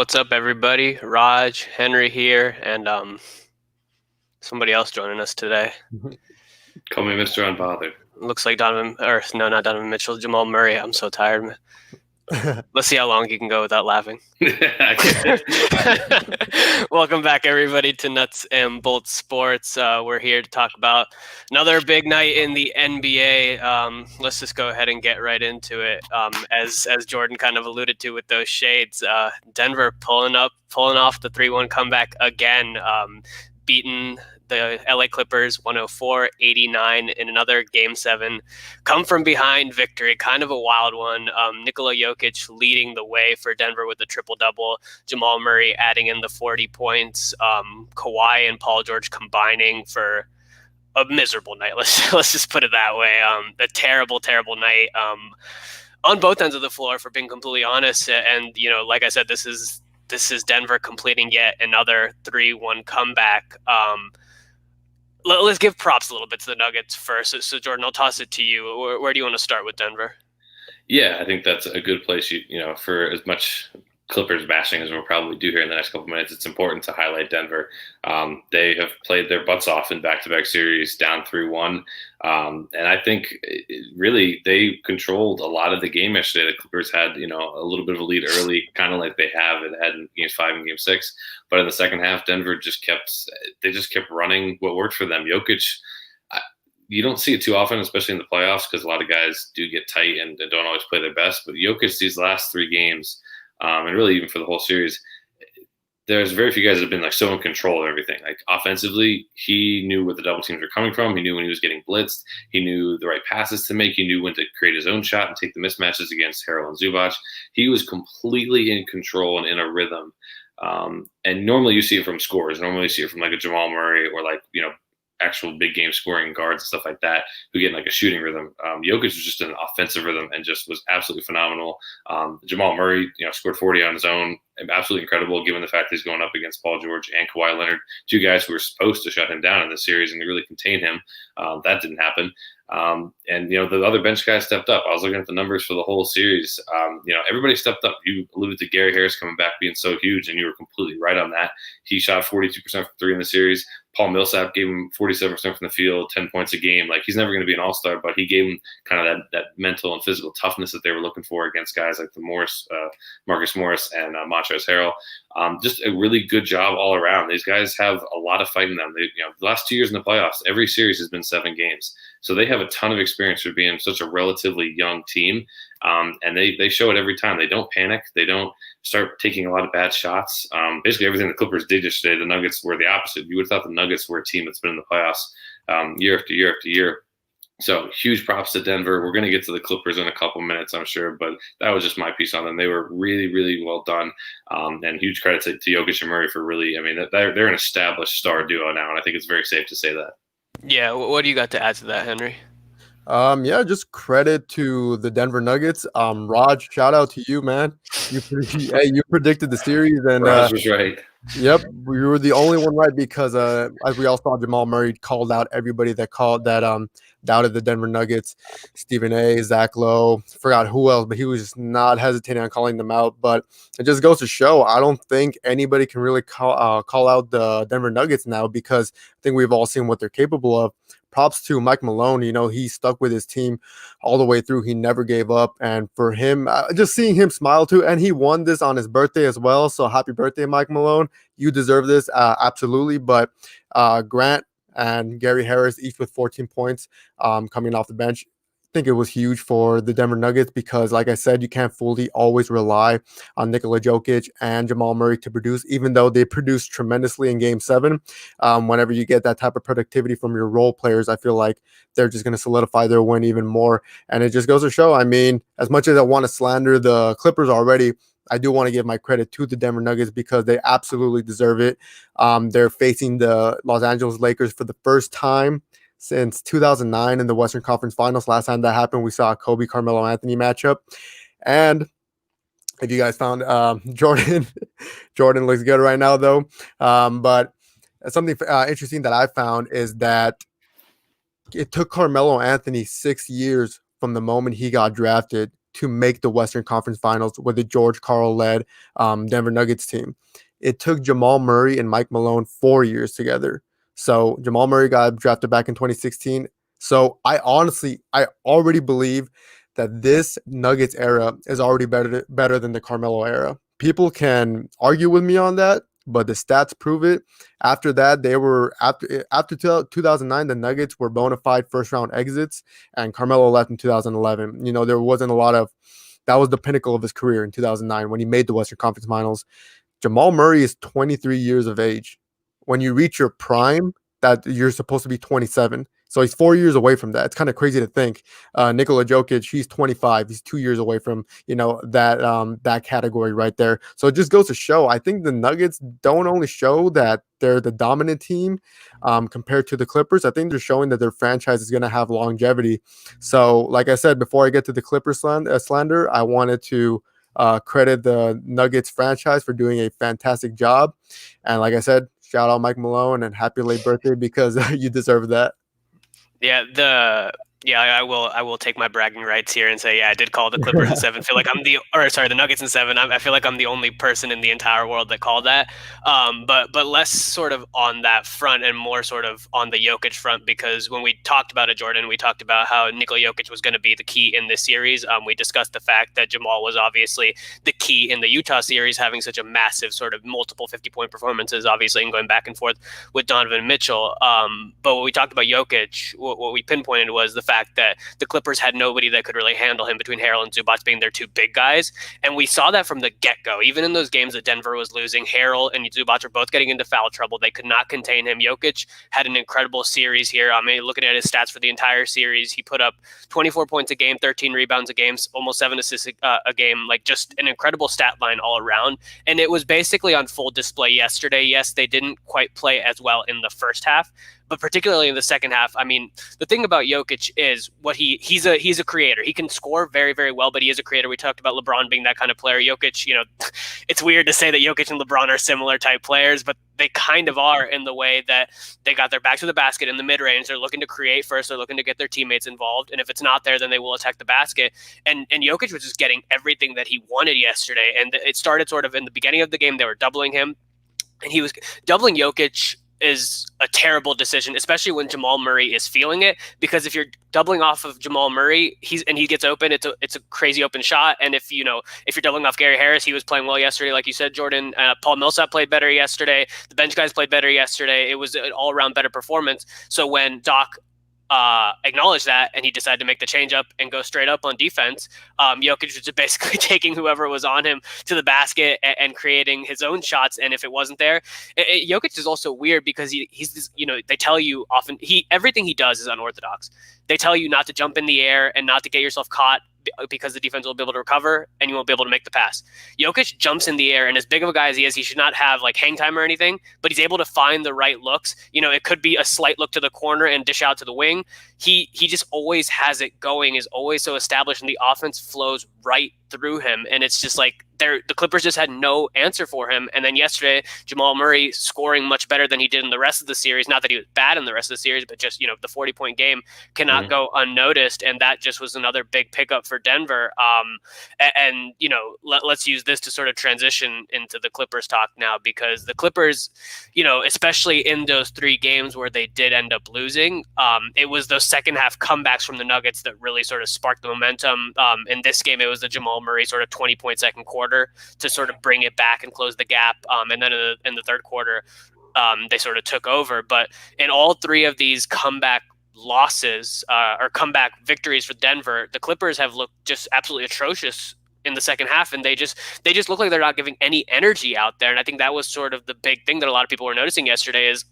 What's up, everybody? Raj, Henry here, and somebody else joining us today. Call me Mr. Unbothered. Looks like not Donovan Mitchell, Jamal Murray. I'm so tired, man. Let's see how long you can go without laughing. Welcome back, everybody, to Nuts and Bolts Sports. We're here to talk about another big night in the NBA. Let's just go ahead and get right into it. As Jordan kind of alluded to with those shades, Denver pulling off the 3-1 comeback again, beating the LA Clippers 104-89 in another Game 7 come from behind victory, kind of a wild one. Nikola Jokic leading the way for Denver with a triple-double. Jamal Murray adding in the 40 points. Kawhi and Paul George combining for a miserable night. Let's just put it that way. A terrible night on both ends of the floor, for being completely honest. And, like I said, this is Denver completing yet another 3-1 comeback. Let's give props a little bit to the Nuggets first. So Jordan, I'll toss it to you. Where do you want to start with Denver? Yeah, I think that's a good place. For as much Clippers bashing as we'll probably do here in the next couple minutes, it's important to highlight Denver. They have played their butts off in back-to-back series, down 3-1. And I think really they controlled a lot of the game yesterday. The Clippers had, a little bit of a lead early, kind of like they had in Game 5 and Game 6. But in the second half, Denver just kept running what worked for them. Jokic, you don't see it too often, especially in the playoffs, because a lot of guys do get tight and don't always play their best. But Jokic, these last 3 games, and really even for the whole series, there's very few guys that have been so in control of everything. Like offensively, he knew where the double teams were coming from. He knew when he was getting blitzed. He knew the right passes to make. He knew when to create his own shot and take the mismatches against Harrell and Zubac. He was completely in control and in a rhythm. And normally you see it from scorers. Normally you see it from a Jamal Murray or actual big game scoring guards and stuff like that who get in a shooting rhythm. Jokic was just in an offensive rhythm and just was absolutely phenomenal. Jamal Murray, scored 40 on his own. Absolutely incredible given the fact that he's going up against Paul George and Kawhi Leonard, 2 guys who were supposed to shut him down in this series and really contain him. That didn't happen. And the other bench guys stepped up. I was looking at the numbers for the whole series. Everybody stepped up. You alluded to Gary Harris coming back being so huge, and you were completely right on that. He shot 42% from 3 in the series. Paul Millsap gave him 47% from the field, 10 points a game. He's never going to be an all-star, but he gave him kind of that mental and physical toughness that they were looking for against guys like Marcus Morris and Montrezl Harrell. Just a really good job all around. These guys have a lot of fight in them. The last 2 years in the playoffs, every series has been 7 games. So they have a ton of experience for being such a relatively young team. And they show it every time. They don't panic. They don't start taking a lot of bad shots. Basically everything the Clippers did yesterday, the Nuggets were the opposite. You would have thought the Nuggets were a team that's been in the playoffs year after year after year. So huge props to Denver. We're going to get to the Clippers in a couple minutes, I'm sure, but that was just my piece on them. They were really, really well done. And huge credit to Jokic and Murray for really, they're an established star duo now, and I think it's very safe to say that. Yeah, what do you got to add to that, Henry? Just credit to the Denver Nuggets. Raj, shout out to you, man. You predicted the series, and Raj was right. Yep, we were the only one right because as we all saw, Jamal Murray called out everybody that doubted the Denver Nuggets. Stephen A, Zach Lowe, forgot who else, but he was just not hesitating on calling them out. But it just goes to show, I don't think anybody can really call out the Denver Nuggets now, because I think we've all seen what they're capable of. Props to Mike Malone. He stuck with his team all the way through. He never gave up. And for him, just seeing him smile too, and he won this on his birthday as well. So happy birthday, Mike Malone. You deserve this. Absolutely. But Grant and Gary Harris, each with 14 points coming off the bench. I think it was huge for the Denver Nuggets because, like I said, you can't fully always rely on Nikola Jokic and Jamal Murray to produce, even though they produced tremendously in Game 7. Whenever you get that type of productivity from your role players, I feel like they're just going to solidify their win even more. And it just goes to show, as much as I want to slander the Clippers already, I do want to give my credit to the Denver Nuggets because they absolutely deserve it. They're facing the Los Angeles Lakers for the first time since 2009 in the Western Conference Finals. Last time that happened, we saw a Kobe-Carmelo Anthony matchup. And if you guys found Jordan looks good right now, though. But something interesting that I found is that it took Carmelo Anthony 6 years from the moment he got drafted to make the Western Conference Finals with the George Karl-led Denver Nuggets team. It took Jamal Murray and Mike Malone 4 years together. So Jamal Murray got drafted back in 2016. So I already believe that this Nuggets era is already better than the Carmelo era. People can argue with me on that, but the stats prove it. After that, they were after 2009, the Nuggets were bona fide first round exits, and Carmelo left in 2011. There wasn't a lot of that was the pinnacle of his career in 2009 when he made the Western Conference Finals. Jamal Murray is 23 years of age. When you reach your prime, that you're supposed to be 27. So he's 4 years away from that. It's kind of crazy to think. Nikola Jokic, he's 25. He's 2 years away from that category right there. So it just goes to show. I think the Nuggets don't only show that they're the dominant team compared to the Clippers. I think they're showing that their franchise is going to have longevity. So, like I said, before I get to the Clippers slander, I wanted to credit the Nuggets franchise for doing a fantastic job. And like I said, shout out Mike Malone and happy late birthday because you deserve that. I will take my bragging rights here and say, I did call the Clippers in 7. Feel like the Nuggets in 7. I feel like I'm the only person in the entire world that called that. But less sort of on that front and more sort of on the Jokic front, because when we talked about it, Jordan, we talked about how Nikola Jokic was going to be the key in this series. We discussed the fact that Jamal was obviously the key in the Utah series, having such a massive sort of multiple 50-point performances, obviously, and going back and forth with Donovan Mitchell. But when we talked about Jokic, what we pinpointed was the fact that the Clippers had nobody that could really handle him, between Harrell and Zubac being their two big guys. And we saw that from the get-go. Even in those games that Denver was losing, Harrell and Zubac were both getting into foul trouble. They could not contain him. Jokic had an incredible series here. Looking at his stats for the entire series, he put up 24 points a game, 13 rebounds a game, almost 7 assists a game, like just an incredible stat line all around. And it was basically on full display yesterday. Yes, they didn't quite play as well in the first half, but particularly in the second half. The thing about Jokic is he's a creator. He can score very, very well, but he is a creator. We talked about LeBron being that kind of player. Jokic, it's weird to say that Jokic and LeBron are similar type players, but they kind of are in the way that they got their back to the basket in the mid-range. They're looking to create first. They're looking to get their teammates involved. And if it's not there, then they will attack the basket. And Jokic was just getting everything that he wanted yesterday. And it started sort of in the beginning of the game. They were doubling him, and he was doubling Jokic is a terrible decision, especially when Jamal Murray is feeling it, because if you're doubling off of Jamal Murray, he gets open, it's a crazy open shot. And if you're doubling off Gary Harris, he was playing well yesterday, like you said, Jordan. Paul Millsap played better yesterday. The bench guys played better yesterday. It was an all-around better performance. So when Doc acknowledged that and he decided to make the change up and go straight up on defense, Jokic was just basically taking whoever was on him to the basket and creating his own shots. And if it wasn't there, Jokic is also weird because he's this, they tell you often everything he does is unorthodox. They tell you not to jump in the air and not to get yourself caught because the defense will be able to recover and you won't be able to make the pass. Jokic jumps in the air, and as big of a guy as he is, he should not have like hang time or anything, but he's able to find the right looks. It could be a slight look to the corner and dish out to the wing. He just always has it going, is always so established, and the offense flows right through him. And it's just like the Clippers just had no answer for him. And then yesterday, Jamal Murray scoring much better than he did in the rest of the series. Not that he was bad in the rest of the series, but just, the 40-point game cannot go unnoticed. And that just was another big pickup for Denver. Let's use this to sort of transition into the Clippers talk now, because the Clippers, especially in those 3 games where they did end up losing, it was those second half comebacks from the Nuggets that really sort of sparked the momentum. In this game, it was the Jamal Murray sort of 20-point second quarter to sort of bring it back and close the gap. And then in the third quarter, they sort of took over. But in all 3 of these comeback losses or comeback victories for Denver, the Clippers have looked just absolutely atrocious in the second half, and they just look like they're not giving any energy out there. And I think that was sort of the big thing that a lot of people were noticing yesterday is,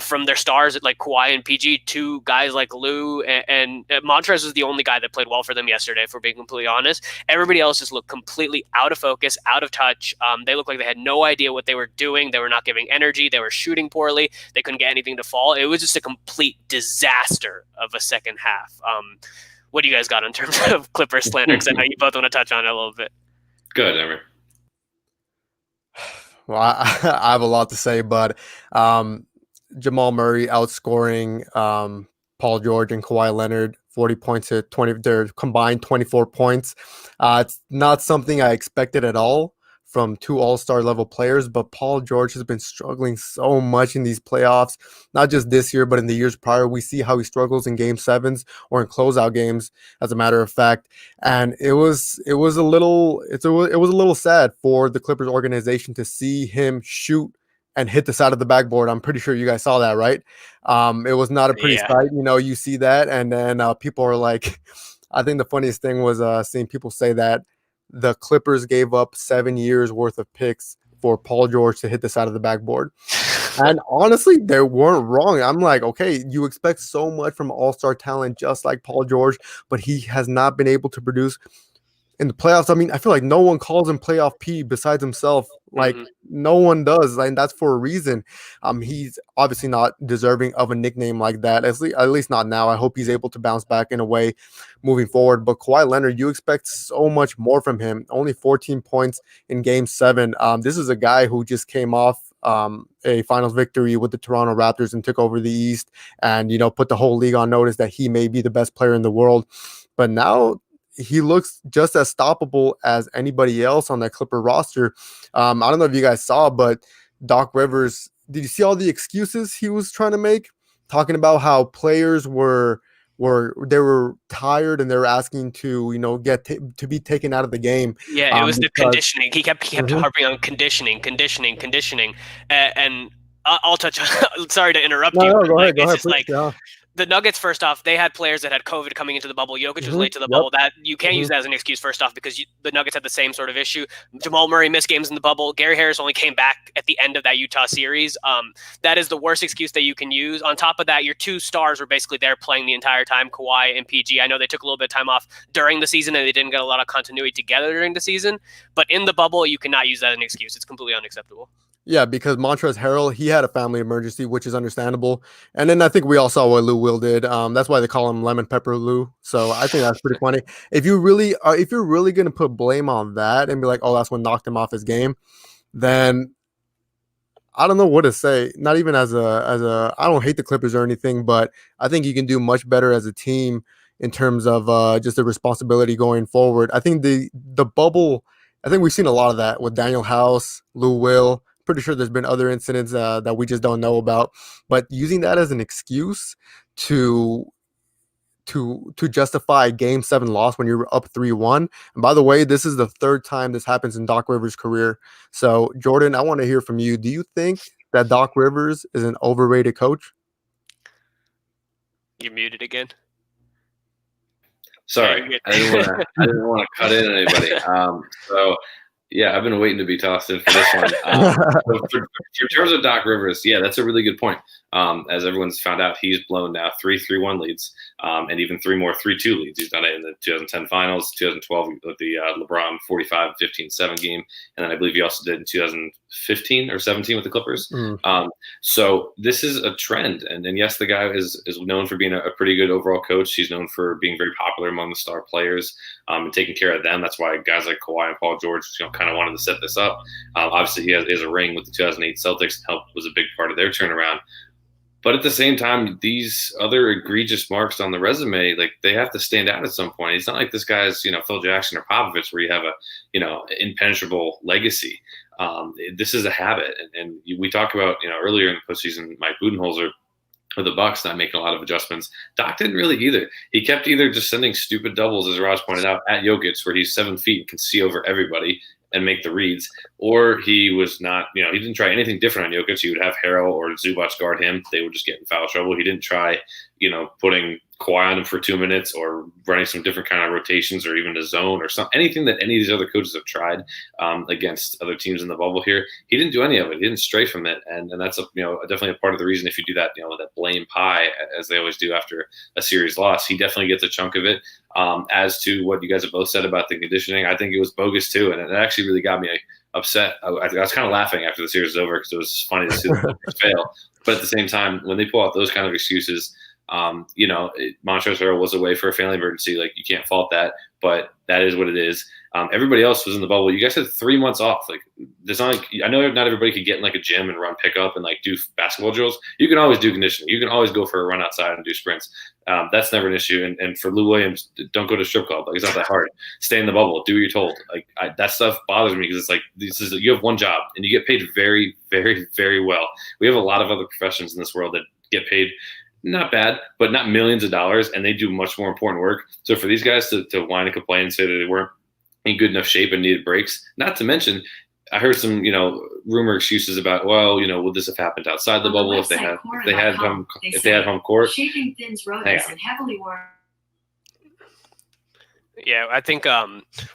from their stars like Kawhi and PG to guys like Lou and Montrez was the only guy that played well for them yesterday, if we're being completely honest. Everybody else just looked completely out of focus, out of touch. They looked like they had no idea what they were doing. They were not giving energy. They were shooting poorly. They couldn't get anything to fall. It was just a complete disaster of a second half. What do you guys got in terms of Clippers slander? Because I know you both want to touch on it a little bit. Go ahead, Emery. Well, I have a lot to say, but Jamal Murray outscoring Paul George and Kawhi Leonard 40 points to 20. They're combined 24 points. It's not something I expected at all from two all-star level players, but Paul George has been struggling so much in these playoffs, not just this year, but in the years prior. We see how he struggles in game sevens or in closeout games, as a matter of fact. And it was a little sad for the Clippers organization to see him shoot and hit the side of the backboard. I'm pretty sure you guys saw that, right? It was not a pretty sight. You see that, and then people are like, I think the funniest thing was seeing people say that the Clippers gave up 7 years worth of picks for Paul George to hit the side of the backboard. And honestly, they weren't wrong. I'm like, okay, you expect so much from all-star talent just like Paul George, but he has not been able to produce in the playoffs. I mean, I feel like no one calls him playoff P besides himself. Like no one does, and that's for a reason. He's obviously not deserving of a nickname like that, at least not now. I hope he's able to bounce back in a way moving forward. But Kawhi Leonard, you expect so much more from him. Only 14 points in Game 7. This is a guy who just came off a finals victory with the Toronto Raptors and took over the East, and put the whole league on notice that he may be the best player in the world. But now he looks just as stoppable as anybody else on that Clipper roster. I don't know if you guys saw, but Doc Rivers, did you see all the excuses he was trying to make? Talking about how players were tired and they were asking to to be taken out of the game. Yeah, it was the conditioning. He kept harping on conditioning, and I'll touch on. Sorry to interrupt you. Go ahead, please. The Nuggets, first off, they had players that had COVID coming into the bubble. Jokic was late to the bubble. That you can't use that as an excuse, first off, because the Nuggets had the same sort of issue. Jamal Murray missed games in the bubble. Gary Harris only came back at the end of that Utah series. That is the worst excuse that you can use. On top of that, your two stars were basically there playing the entire time, Kawhi and PG. I know they took a little bit of time off during the season and they didn't get a lot of continuity together during the season. But in the bubble, you cannot use that as an excuse. It's completely unacceptable. Yeah, because Montrezl Harrell, he had a family emergency, which is understandable. And then I think we all saw what Lou Will did. That's why they call him Lemon Pepper Lou. So I think that's pretty funny. If you're really going to put blame on that and be like, oh, that's what knocked him off his game, then I don't know what to say. Not even as a I don't hate the Clippers or anything, but I think you can do much better as a team in terms of just the responsibility going forward. I think the bubble, I think we've seen a lot of that with Daniel House, Lou Will. Pretty sure there's been other incidents that we just don't know about, but using that as an excuse to justify a Game 7 loss when you're up 3-1. And by the way, this is the third time this happens in Doc Rivers' career. So Jordan, I want to hear from you. Do you think that Doc Rivers is an overrated coach? You're muted again. Sorry, I didn't want to cut in anybody. Yeah, I've been waiting to be tossed in for this one. In terms of Doc Rivers, yeah, that's a really good point. As everyone's found out, he's blown now 3-3-1 leads and even 3 more 3-2 leads. He's done it in the 2010 finals, 2012 with the LeBron 45-15-7 game, and then I believe he also did in 2015 or 17 with the Clippers. So this is a trend, and yes, the guy is known for being a pretty good overall coach. He's known for being very popular among the star players and taking care of them. That's why guys like Kawhi and Paul George, kind of wanted to set this up. Obviously, he has a ring with the 2008 Celtics. Help was a big part of their turnaround. But at the same time, these other egregious marks on the resume, like they have to stand out at some point. It's not like this guy's, Phil Jackson or Popovich, where you have a, impenetrable legacy. This is a habit, and we talked about, earlier in the postseason, Mike Budenholzer with the Bucks not making a lot of adjustments. Doc didn't really either. He kept either just sending stupid doubles, as Raj pointed out, at Jokic, where he's 7 feet and can see over everybody and make the reads, or he was not, he didn't try anything different on Jokic. He would have Harrell or Zubac guard him. They would just get in foul trouble. He didn't try, putting Kawhi on him for 2 minutes or running some different kind of rotations or even a zone or anything that any of these other coaches have tried against other teams in the bubble here. He didn't do any of it. He didn't stray from it. And that's definitely a part of the reason if you do that, that blame pie, as they always do after a series loss, he definitely gets a chunk of it. As to what you guys have both said about the conditioning, I think it was bogus too. And it actually really got me upset. I was kind of laughing after the series was over because it was funny to see the Clippers fail. But at the same time, when they pull out those kind of excuses, Montrezl Harrell was away for a family emergency. Like, you can't fault that, but that is what it is. Everybody else was in the bubble. You guys had 3 months off. Like, there's not like, I know not everybody can get in like a gym and run pickup and like do basketball drills. You can always do conditioning. You can always go for a run outside and do sprints. That's never an issue. And for Lou Williams, don't go to strip club. Like, it's not that hard. Stay in the bubble. Do what you're told. Like, that stuff bothers me because it's like, you have one job and you get paid very, very, very well. We have a lot of other professions in this world that get paid not bad, but not millions of dollars, and they do much more important work. So for these guys to whine and complain and say that they weren't in good enough shape and needed breaks, not to mention, I heard some, rumor excuses about, well, would this have happened outside the bubble if they had home court? Shaving thins rodents and heavily worn. Yeah, I think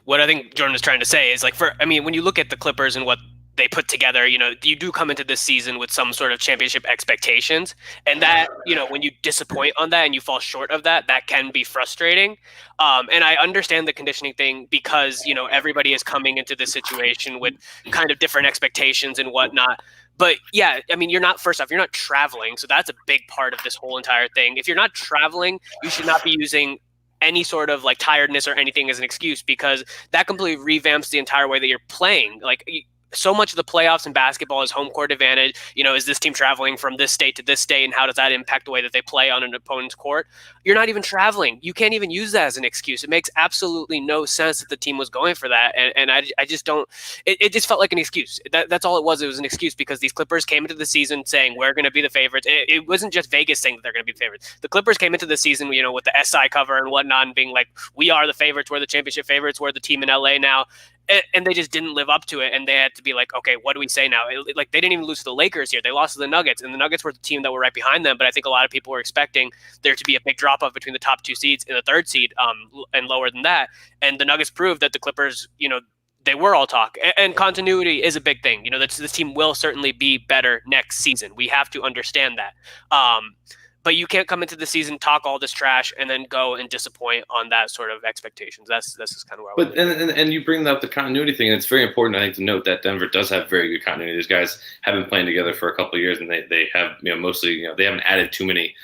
what I think Jordan is trying to say is, like, when you look at the Clippers and what they put together, you do come into this season with some sort of championship expectations, and that, when you disappoint on that and you fall short of that, that can be frustrating. And I understand the conditioning thing because, everybody is coming into this situation with kind of different expectations and whatnot. But yeah, you're not traveling. So that's a big part of this whole entire thing. If you're not traveling, you should not be using any sort of like tiredness or anything as an excuse, because that completely revamps the entire way that you're playing. Like, so much of the playoffs in basketball is home court advantage. Is this team traveling from this state to this state, and how does that impact the way that they play on an opponent's court? You're not even traveling. You can't even use that as an excuse. It makes absolutely no sense that the team was going for that. And I just don't – it just felt like an excuse. That's all it was. It was an excuse because these Clippers came into the season saying we're going to be the favorites. It wasn't just Vegas saying that they're going to be the favorites. The Clippers came into the season, with the SI cover and whatnot, and being like, we are the favorites. We're the championship favorites. We're the team in LA now. And they just didn't live up to it, and they had to be like, okay, what do we say now? They didn't even lose to the Lakers here. They lost to the Nuggets, and the Nuggets were the team that were right behind them, but I think a lot of people were expecting there to be a big drop-off between the top 2 seeds and the 3rd seed and lower than that. And the Nuggets proved that the Clippers, they were all talk. And continuity is a big thing. This team will certainly be better next season. We have to understand that. But you can't come into the season, talk all this trash, and then go and disappoint on that sort of expectations. That's just kind of where I was. And you bring up the continuity thing, and it's very important, I think, to note that Denver does have very good continuity. These guys have been playing together for a couple of years, and they have, mostly, they haven't added too many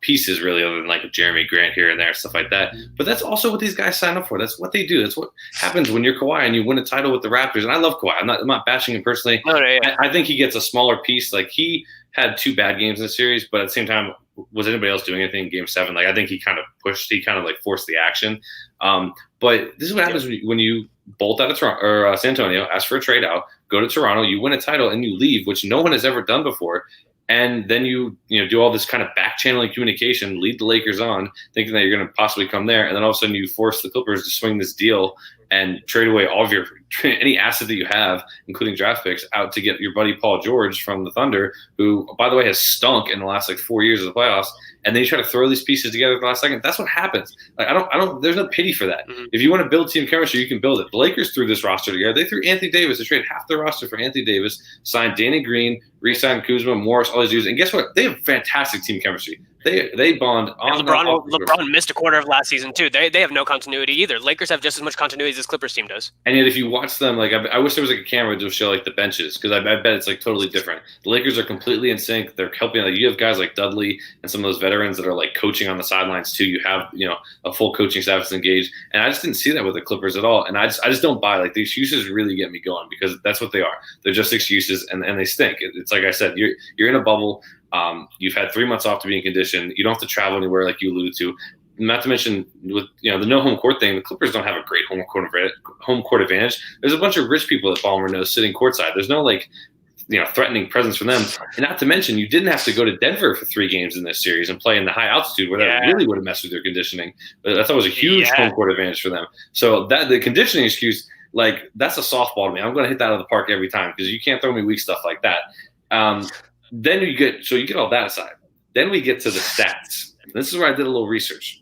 pieces really, other than like a Jeremy Grant here and there, stuff like that. But that's also what these guys sign up for. That's what they do. That's what happens when you're Kawhi and you win a title with the Raptors. And I love Kawhi. I'm not bashing him personally. No, yeah. I think he gets a smaller piece. Like, he had 2 bad games in the series, but at the same time, was anybody else doing anything in Game 7? Like, I think he kind of like forced the action. But this is what happens when you bolt out of Toronto or San Antonio, ask for a trade out, go to Toronto, you win a title, and you leave, which no one has ever done before. And then you do all this kind of back channeling communication, lead the Lakers on, thinking that you're going to possibly come there, and then all of a sudden you force the Clippers to swing this deal and trade away all of your any asset that you have, including draft picks, out to get your buddy Paul George from the Thunder, who, by the way, has stunk in the last 4 years of the playoffs. And then you try to throw these pieces together at the last second. That's what happens. Like, I don't. There's no pity for that. Mm-hmm. If you want to build team chemistry, you can build it. The Lakers threw this roster together. They threw Anthony Davis. They traded half their roster for Anthony Davis, signed Danny Green, re-signed Kuzma, Morris, all these dudes. And guess what? They have fantastic team chemistry. They bond on. And LeBron missed a quarter of last season too. They have no continuity either. Lakers have just as much continuity as this Clippers team does. And yet, if you watch them, like, I wish there was like a camera to show like the benches, because I bet it's like totally different. The Lakers are completely in sync. They're helping. Like, you have guys like Dudley and some of those veterans that are like coaching on the sidelines too. You have a full coaching staff that's engaged, and I just didn't see that with the Clippers at all. And I just don't buy, like, the excuses really get me going, because that's what they are. They're just excuses, and they stink. It's like I said, you're in a bubble. You've had 3 months off to be in condition. You don't have to travel anywhere, like you alluded to. Not to mention, with the no home court thing, the Clippers don't have a great home court advantage. There's a bunch of rich people at Ballmer knows sitting courtside. There's no threatening presence from them. And not to mention, you didn't have to go to Denver for 3 games in this series and play in the high altitude, where that really would have messed with their conditioning. But I thought it was a huge home court advantage for them. So that the conditioning excuse, like, that's a softball to me. I'm going to hit that out of the park every time, because you can't throw me weak stuff like that. Then you get all that aside. Then we get to the stats. This is where I did a little research.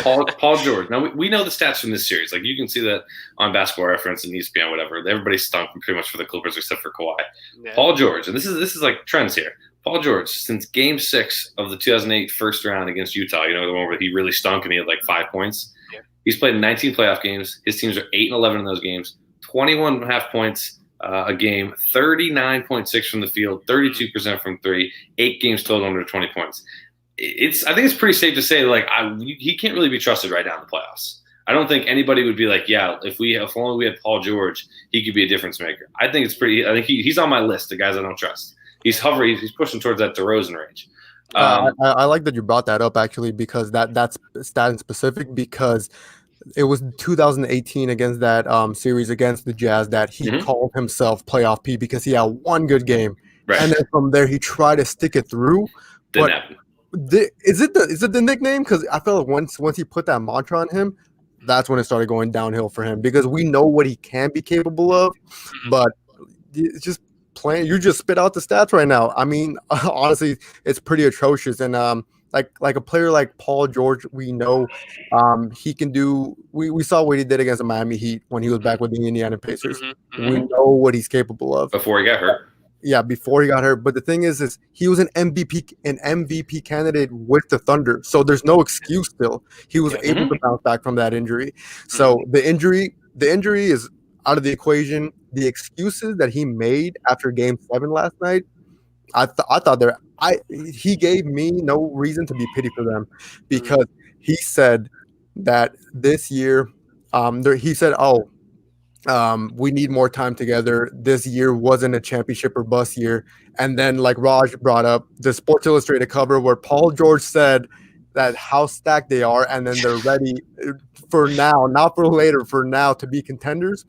Paul George. Now, we know the stats from this series. Like, you can see that on Basketball Reference and ESPN, whatever. Everybody stunk pretty much for the Clippers except for Kawhi. Yeah. Paul George, and this is like trends here. Paul George, since Game 6 of the 2008 first round against Utah, the one where he really stunk and he had like 5 points. Yeah. He's played 19 playoff games. His teams are 8-11 in those games. 21.5 points a game, 39.6 from the field, 32% from 3, 8 games total under 20 points. I think it's pretty safe to say like he can't really be trusted right now in the playoffs. I don't think anybody would be like, yeah, if only we had Paul George, he could be a difference maker. I think he's on my list of guys I don't trust. He's pushing towards that DeRozan range. I like that you brought that up actually, because that's stat specific, because it was 2018 against that series against the Jazz that he called himself playoff P because he had one good game, right. And then from there he tried to stick it through. Didn't happen. Is it the nickname? Because I felt like once he put that mantra on him, that's when it started going downhill for him, because we know what he can be capable of, but it's just playing. You just spit out the stats right now. I mean, honestly, it's pretty atrocious. And like a player like Paul George, we know he can do. We saw what he did against the Miami Heat when he was back with the Indiana Pacers. We know what he's capable of before he got hurt. Yeah, before he got hurt. But the thing is he was an MVP candidate with the Thunder. So there's no excuse still. He was able to bounce back from that injury. So the injury is out of the equation. The excuses that he made after Game 7 last night, I thought he gave me no reason to be pity for them, because he said that this year, he said, we need more time together. This year wasn't a championship or bust year. And then, like Raj brought up, the Sports Illustrated cover where Paul George said that how stacked they are, and then they're ready for now, not for later, for now to be contenders.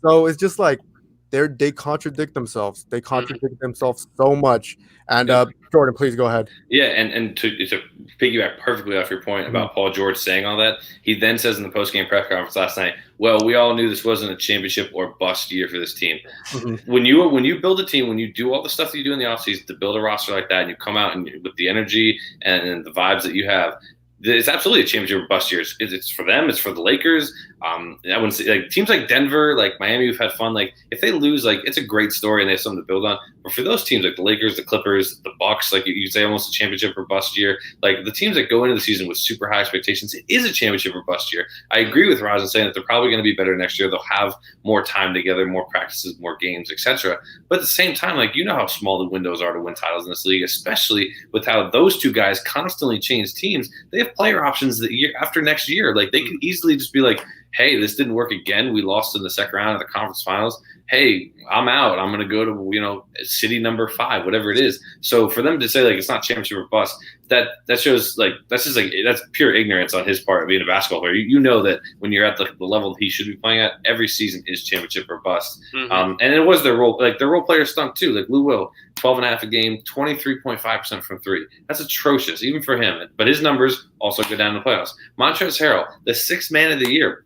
So it's just like they contradict themselves. They contradict themselves so much. And Jordan, please go ahead. Yeah, and to piggyback perfectly off your point about Paul George saying all that, he then says in the post-game press conference last night, well, we all knew this wasn't a championship or bust year for this team. When you build a team, when you do all the stuff that you do in the offseason to build a roster like that, and you come out and with the energy and the vibes that you have, it's absolutely a championship or bust year. It's for them. It's for the Lakers. I wouldn't say like teams like Denver, like Miami, who've had fun. Like if they lose, like it's a great story and they have something to build on. But for those teams like the Lakers, the Clippers, the Bucks, like you say, almost a championship or bust year. Like the teams that go into the season with super high expectations, it is a championship or bust year. I agree with Roz in saying that they're probably going to be better next year. They'll have more time together, more practices, more games, etc. But at the same time, like you know how small the windows are to win titles in this league, especially with how those two guys constantly change teams. They have player options the year after next year. Like they could easily just be like, hey, this didn't work again. We lost in the second round of the conference finals. Hey, I'm out. I'm going to go to, city number 5, whatever it is. So for them to say like it's not championship or bust, that shows like that's pure ignorance on his part of being a basketball player. You know that when you're at the level that he should be playing at, every season is championship or bust. And it was their role. Like their role players stunk too. Like Lou Will, 12.5 a game, 23.5% from 3. That's atrocious, even for him. But his numbers also go down in the playoffs. Montrezl Harrell, the 6th man of the year.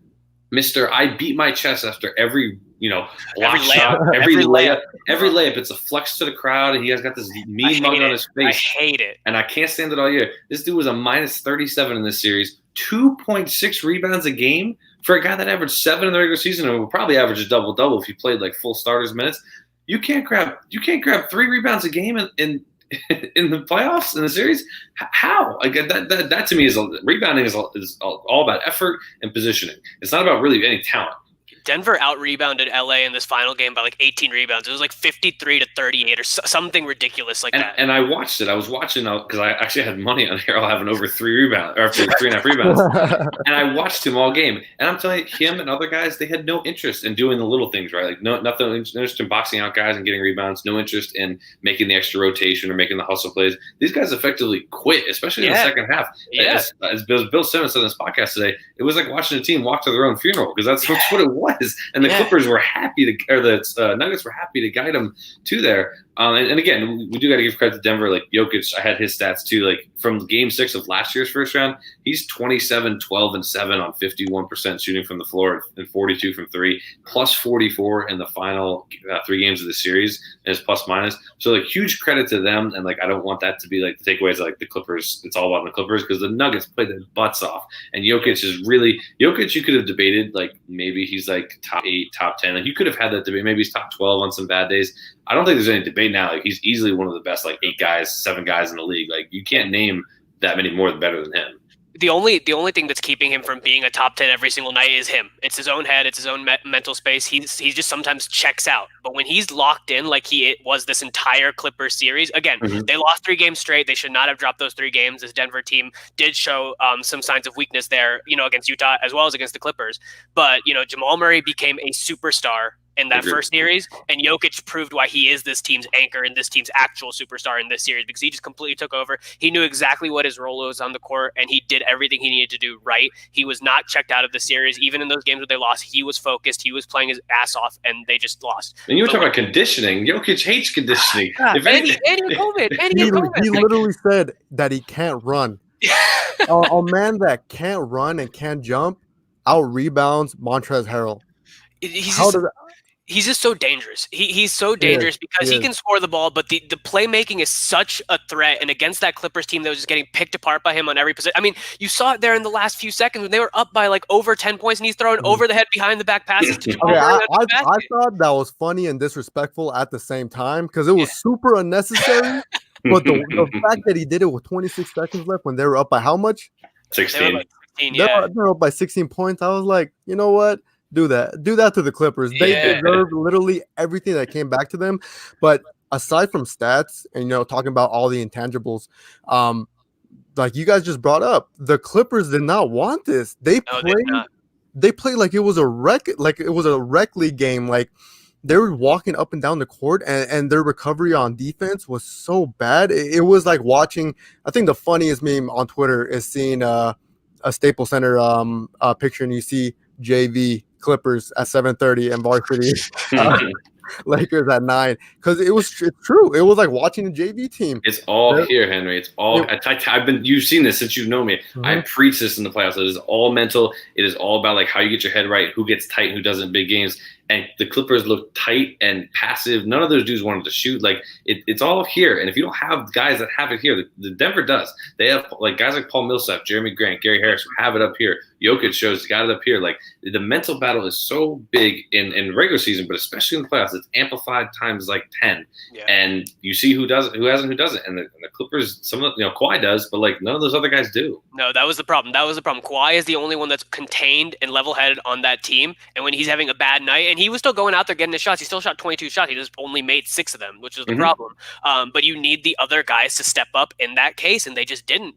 Mr. I beat my chest after every block shot, every layup. It's a flex to the crowd, and he has got this mean mug on his face. I hate it, and I can't stand it all year. This dude was a minus 37 in this series, 2.6 rebounds a game for a guy that averaged 7 in the regular season and will probably average a double if he played like full starters minutes. You can't grab 3 rebounds a game in the playoffs in the series. How? Like that to me is rebounding is all about effort and positioning. It's not about really any talent. Denver out-rebounded LA in this final game by like 18 rebounds. It was like 53-38 or something ridiculous like that. And I watched it. I was watching because I actually had money on Harrell having over 3 rebounds, or 3.5 rebounds. And I watched him all game. And I'm telling you, him and other guys, they had no interest in doing the little things, right? Like no interest in boxing out guys and getting rebounds, no interest in making the extra rotation or making the hustle plays. These guys effectively quit, especially in the second half. Yeah. As Bill Simmons said in this podcast today, it was like watching a team walk to their own funeral, because that's what it was. And the Clippers were happy the Nuggets were happy to guide them to there. And again, we do got to give credit to Denver. Like Jokic, I had his stats too. Like from Game 6 of last year's first round, he's 27, 12, and 7 on 51% shooting from the floor and 42 from 3, plus 44 in the final 3 games of the series, and his plus minus. So like huge credit to them. And like I don't want that to be like the takeaways like the Clippers. It's all about the Clippers, because the Nuggets played their butts off. And Jokic is really Jokic. You could have debated like maybe he's like top 8, top 10. Like you could have had that debate. Maybe he's top 12 on some bad days. I don't think there's any debate now. Like he's easily one of the best, like 8 guys, 7 guys in the league. Like you can't name that many more better than him. The only thing that's keeping him from being a top 10 every single night is him. It's his own head. It's his own mental space. He just sometimes checks out. But when he's locked in, like he was this entire Clippers series, again, they lost 3 games straight. They should not have dropped those 3 games. This Denver team did show some signs of weakness there, against Utah as well as against the Clippers. But, Jamal Murray became a superstar in that first series, and Jokic proved why he is this team's anchor and this team's actual superstar in this series, because he just completely took over. He knew exactly what his role was on the court, and he did everything he needed to do right. He was not checked out of the series. Even in those games where they lost, he was focused. He was playing his ass off, and they just lost. And you were talking about conditioning. Jokic hates conditioning. He literally said that he can't run. A man that can't run and can't jump out rebounds Montrezl Harrell. He's just so dangerous. He's so dangerous because he can score the ball, but the playmaking is such a threat. And against that Clippers team that was just getting picked apart by him on every position. I mean, you saw it there in the last few seconds when they were up by like over 10 points, and he's throwing over the head behind the back passes to Jamal Murray. I thought that was funny and disrespectful at the same time because it was super unnecessary. But the fact that he did it with 26 seconds left when they were up by how much? 16. They were like 16, They were up by 16 points. I was like, you know what? Do that to the Clippers. They deserve literally everything that came back to them. But aside from stats and talking about all the intangibles, like you guys just brought up, the Clippers did not want this. They played like it was a rec league game. Like they were walking up and down the court, and their recovery on defense was so bad. It was like watching. I think the funniest meme on Twitter is seeing a Staples Center picture, and you see JV Clippers at 7:30 and varsity Lakers at 9, because it's true. It was like watching a JV team. It's all here, Henry. It's all. You've seen this since you've known me. I preach this in the playoffs. It is all mental. It is all about like how you get your head right, who gets tight, who doesn't in big games. And the Clippers look tight and passive. None of those dudes wanted to shoot. Like it's all here. And if you don't have guys that have it here, the Denver does. They have like guys like Paul Millsap, Jeremy Grant, Gary Harris who have it up here. Jokic shows got it up here. Like the mental battle is so big in regular season, but especially in the playoffs, it's amplified times like 10. Yeah. And you see who does it, who hasn't, who doesn't. And the Clippers, some of Kawhi does, but like none of those other guys do. No, that was the problem. Kawhi is the only one that's contained and level-headed on that team. And when he's having a bad night, and he was still going out there getting his shots. He still shot 22 shots. He just only made 6 of them, which is the problem. But you need the other guys to step up in that case, and they just didn't.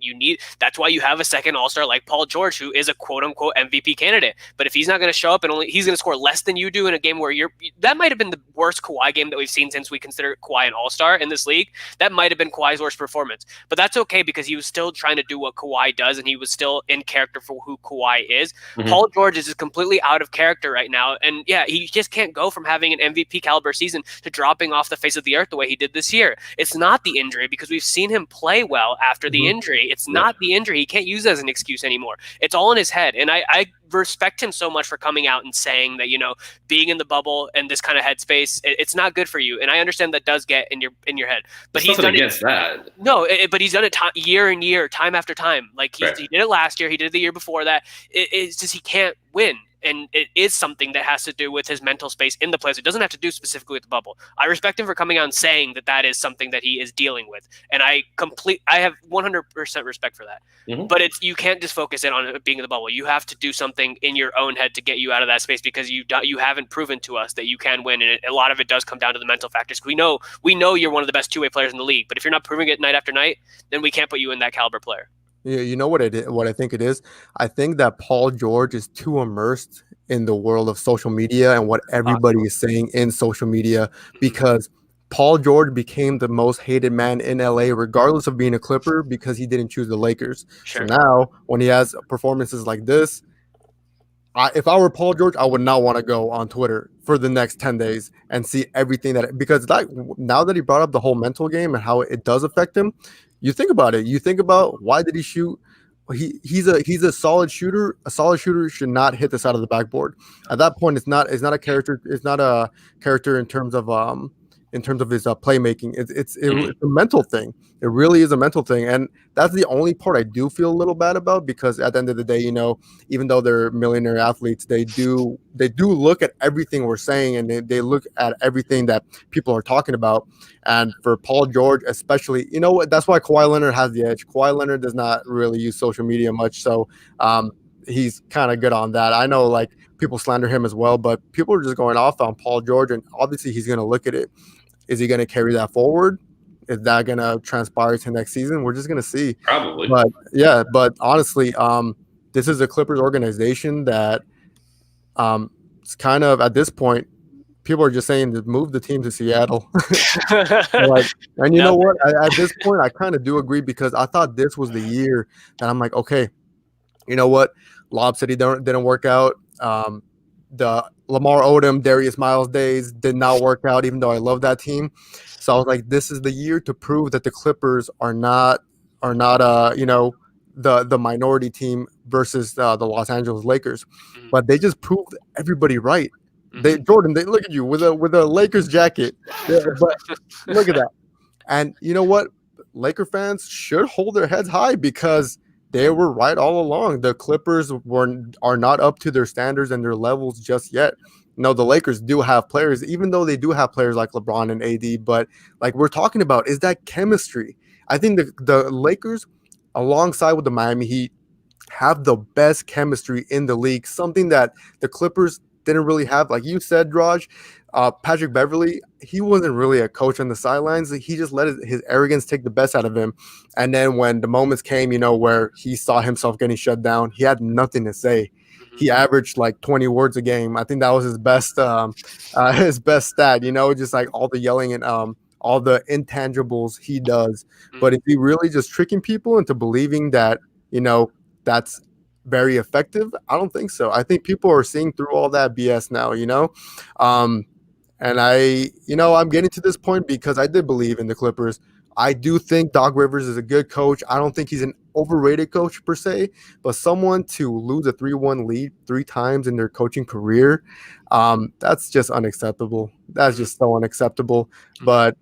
That's why you have a second All-Star like Paul George, who is a quote-unquote MVP candidate. But if he's not going to show up and he's going to score less than you do in a game where that might have been the worst Kawhi game that we've seen since we consider Kawhi an All-Star in this league. That might have been Kawhi's worst performance. But that's okay because he was still trying to do what Kawhi does, and he was still in character for who Kawhi is. Paul George is just completely out of character right now. And yeah, he just can't go from having an MVP caliber season to dropping off the face of the earth the way he did this year. It's not the injury, because we've seen him play well after the injury. It's not the injury. He can't use it as an excuse anymore. It's all in his head. And I respect him so much for coming out and saying that, being in the bubble and this kind of headspace, it's not good for you. And I understand that does get in your head. But he's done against that. No, but he's done it year and year, time after time. Like he did it last year. He did it the year before that. It's just he can't win. And it is something that has to do with his mental space in the playoffs. It doesn't have to do specifically with the bubble. I respect him for coming out and saying that is something that he is dealing with. And I have 100% respect for that. But you can't just focus in on it being in the bubble. You have to do something in your own head to get you out of that space, because you haven't proven to us that you can win. And a lot of it does come down to the mental factors. We know you're one of the best two-way players in the league, but if you're not proving it night after night, then we can't put you in that caliber player. Yeah, you know what I think it is? I think that Paul George is too immersed in the world of social media and what everybody is saying in social media, because Paul George became the most hated man in LA, regardless of being a Clipper, because he didn't choose the Lakers. Sure. So now, when he has performances like this, if I were Paul George, I would not want to go on Twitter for the next 10 days and see everything because now that he brought up the whole mental game and how it does affect him, you think about it. You think about, why did he shoot? He's a solid shooter. A solid shooter should not hit the side of the backboard. At that point, it's not a character. It's not a character in terms of in terms of his playmaking. It's a mental thing. It really is a mental thing, and that's the only part I do feel a little bad about, because at the end of the day, even though they're millionaire athletes, they do look at everything we're saying, and they look at everything that people are talking about. And for Paul George, especially, that's why Kawhi Leonard has the edge. Kawhi Leonard does not really use social media much, so he's kind of good on that. I know, like, people slander him as well, but people are just going off on Paul George, and obviously he's going to look at it. Is he going to carry that forward? Is that going to transpire to next season? We're just going to see. Probably. But honestly, this is a Clippers organization that it's kind of, at this point, people are just saying to move the team to Seattle. And you know what? At this point, I kind of do agree, because I thought this was the year that I'm like, okay, you know what? Lob City didn't work out. The Lamar Odom, Darius Miles days did not work out, even though I love that team. So I was like, this is the year to prove that the Clippers are not the minority team versus the Los Angeles Lakers. But they just proved everybody right. Jordan, they look at you with a Lakers jacket. But look at that. And you know what? Laker fans should hold their heads high, because they were right all along. The Clippers are not up to their standards and their levels just yet. No, the Lakers do have players, even though they do have players like LeBron and AD. But like we're talking about, is that chemistry? I think the Lakers, alongside with the Miami Heat, have the best chemistry in the league, something that the Clippers didn't really have. Like you said, Raj, Patrick Beverley, he wasn't really a coach on the sidelines. He just let his arrogance take the best out of him. And then when the moments came, where he saw himself getting shut down, he had nothing to say. He averaged like 20 words a game. I think that was his best stat, just like all the yelling and all the intangibles he does. But is he really just tricking people into believing that, that's very effective? I don't think so. I think people are seeing through all that BS now, and I'm getting to this point because I did believe in the Clippers. I do think Doc Rivers is a good coach. I don't think he's an overrated coach per se, but someone to lose a 3-1 lead 3 times in their coaching career, that's just unacceptable. That's just so unacceptable. But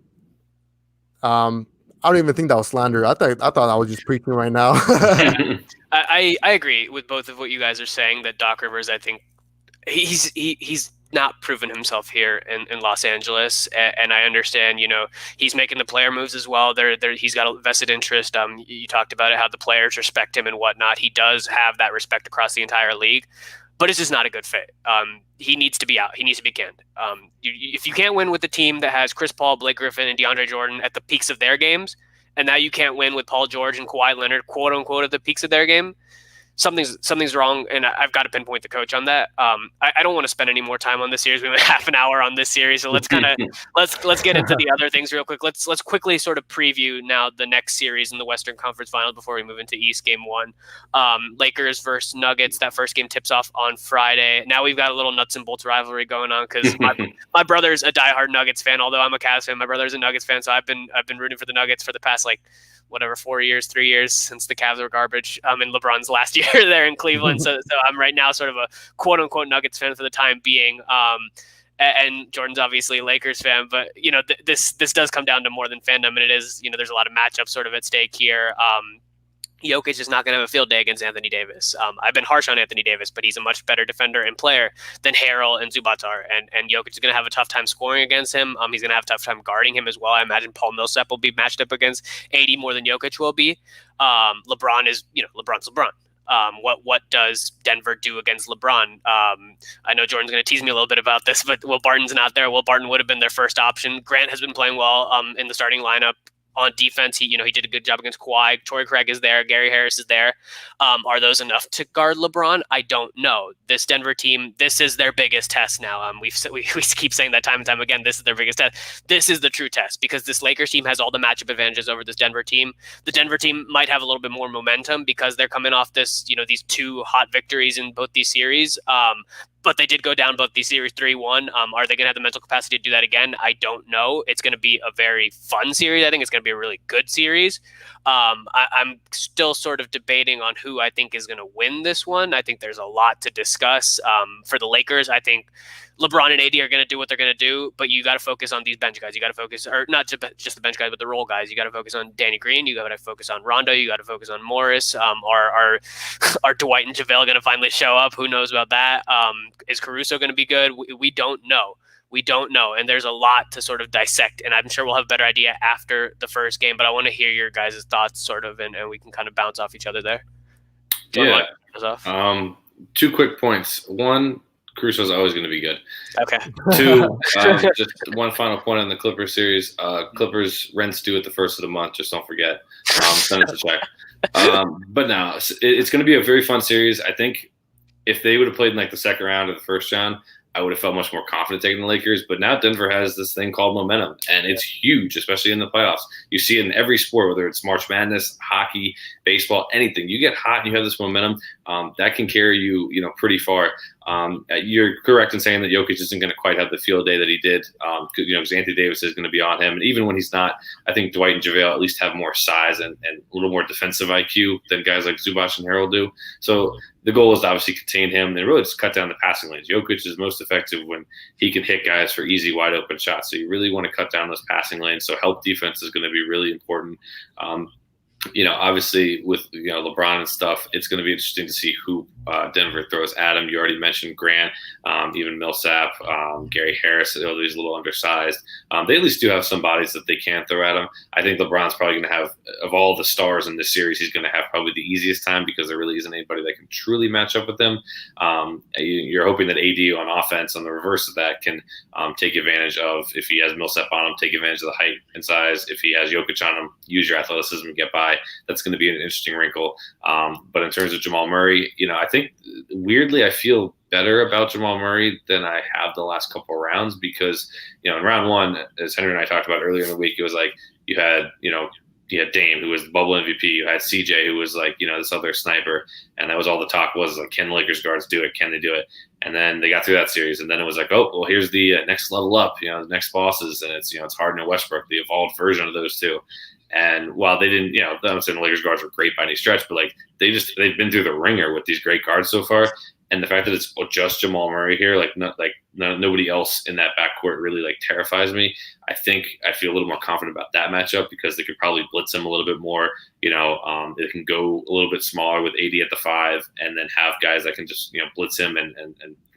I don't even think that was slander. I thought I was just preaching right now. I agree with both of what you guys are saying, that Doc Rivers, I think he's not proven himself here in Los Angeles, and I understand, he's making the player moves as well. He's got a vested interest. You talked about it, how the players respect him and whatnot. He does have that respect across the entire league, but it's just not a good fit. He needs to be out. He needs to be canned. If you can't win with the team that has Chris Paul, Blake Griffin, and DeAndre Jordan at the peaks of their games, and now you can't win with Paul George and Kawhi Leonard, quote unquote, at the peaks of their game, something's wrong, and I've got to pinpoint the coach on that. I don't want to spend any more time on this series. We have half an hour on this series, so let's let's get into the other things real quick. Let's quickly sort of preview now the next series in the Western Conference Finals before we move into East Game 1. Lakers versus Nuggets. That first game tips off on Friday. Now we've got a little nuts and bolts rivalry going on, because my brother's a diehard Nuggets fan, although I'm a Cavs fan. My brother's a Nuggets fan, so I've been rooting for the Nuggets for the past 3 years since the Cavs were garbage in LeBron's last year there in Cleveland. So I'm right now sort of a quote unquote Nuggets fan for the time being. And Jordan's obviously a Lakers fan, but this does come down to more than fandom, and it is, there's a lot of matchups sort of at stake here. Jokic is not going to have a field day against Anthony Davis. I've been harsh on Anthony Davis, but he's a much better defender and player than Harrell and Zubac, and Jokic is going to have a tough time scoring against him. He's going to have a tough time guarding him as well. I imagine Paul Millsap will be matched up against AD more than Jokic will be. LeBron is, LeBron's LeBron. What does Denver do against LeBron? I know Jordan's going to tease me a little bit about this, but Will Barton's not there. Will Barton would have been their first option. Grant has been playing well in the starting lineup. On defense, he did a good job against Kawhi. Torrey Craig is there. Gary Harris is there. Are those enough to guard LeBron? I don't know. This Denver team, this is their biggest test now. We keep saying that time and time again. This is their biggest test. This is the true test, because this Lakers team has all the matchup advantages over this Denver team. The Denver team might have a little bit more momentum because they're coming off this, these 2 hot victories in both these series. But they did go down both these series 3-1. Are they going to have the mental capacity to do that again? I don't know. It's going to be a very fun series. I think it's going to be a really good series. I'm still sort of debating on who I think is going to win this one. I think there's a lot to discuss. For the Lakers, I think LeBron and AD are going to do what they're going to do, but you got to focus on these bench guys. You got to focus, or not just the bench guys, but the role guys. You got to focus on Danny Green. You got to focus on Rondo. You got to focus on Morris. Are Dwight and JaVale going to finally show up? Who knows about that? Is Caruso going to be good? We don't know. We don't know. And there's a lot to sort of dissect. And I'm sure we'll have a better idea after the first game. But I want to hear your guys' thoughts sort of, and we can kind of bounce off each other there. Yeah. 2 quick points. 1, Caruso's always going to be good. Okay. 2, just one final point on the Clippers series. Clippers rent's due at the first of the month. Just don't forget. Send us a check. But no, it's going to be a very fun series. I think if they would have played in like the second round or the first round, I would have felt much more confident taking the Lakers. But now Denver has this thing called momentum, and it's huge, especially in the playoffs. You see it in every sport, whether it's March Madness, hockey, baseball, anything. You get hot and you have this momentum, that can carry you, pretty far. You're correct in saying that Jokic isn't going to quite have the field day that he did, because Anthony Davis is going to be on him. And even when he's not, I think Dwight and JaVale at least have more size and a little more defensive IQ than guys like Zubac and Harrell do. So the goal is to obviously contain him and really just cut down the passing lanes. Jokic is most effective when he can hit guys for easy, wide open shots. So you really want to cut down those passing lanes. So help defense is going to be really important. Obviously with LeBron and stuff, it's going to be interesting to see who Denver throws at him. You already mentioned Grant, even Millsap, Gary Harris. These a little undersized. They at least do have some bodies that they can throw at him. I think LeBron's probably going to have, of all the stars in this series, he's going to have probably the easiest time because there really isn't anybody that can truly match up with him. You're hoping that AD on offense, on the reverse of that, can take advantage of, if he has Millsap on him, take advantage of the height and size. If he has Jokic on him, use your athleticism and get by. That's going to be an interesting wrinkle. But in terms of Jamal Murray, I think weirdly I feel better about Jamal Murray than I have the last couple of rounds because, in round 1, as Henry and I talked about earlier in the week, it was like you had Dame, who was the bubble MVP. You had CJ, who was like, this other sniper. And that was all the talk was like, can the Lakers guards do it? Can they do it? And then they got through that series. And then it was like, oh, well, here's the next level up, the next bosses. And it's, it's Harden and Westbrook, the evolved version of those two. And while they didn't, I'm saying the Lakers guards were great by any stretch, but like they've been through the ringer with these great guards so far. And the fact that it's just Jamal Murray here, nobody else in that backcourt really terrifies me. I think I feel a little more confident about that matchup because they could probably blitz him a little bit more. They can go a little bit smaller with AD at the 5 and then have guys that can just, blitz him and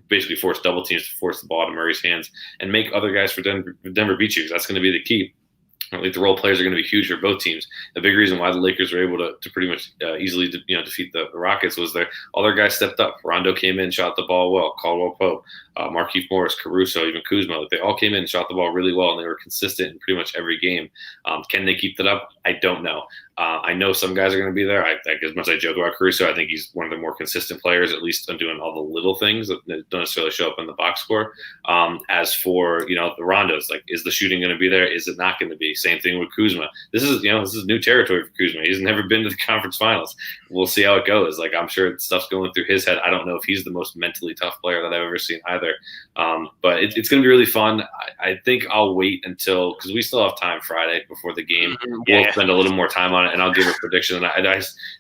basically force double teams to force the ball to Murray's hands and make other guys for Denver beat you. That's going to be the key. I think the role players are going to be huge for both teams. The big reason why the Lakers were able to pretty much easily defeat the Rockets was all their guys stepped up. Rondo came in, shot the ball well. Caldwell Pope, Markieff Morris, Caruso, even Kuzma. They all came in and shot the ball really well, and they were consistent in pretty much every game. Can they keep that up? I don't know. I know some guys are going to be there. As much as I joke about Caruso, I think he's one of the more consistent players, at least on doing all the little things that don't necessarily show up in the box score. As for the Rondos, is the shooting going to be there? Is it not going to be? Same thing with Kuzma. This is new territory for Kuzma. He's never been to the conference finals. We'll see how it goes. I'm sure stuff's going through his head. I don't know if he's the most mentally tough player that I've ever seen either. But it's going to be really fun. I think I'll wait until, because we still have time Friday before the game. Yeah. We'll spend a little more time on it, and I'll give a prediction. And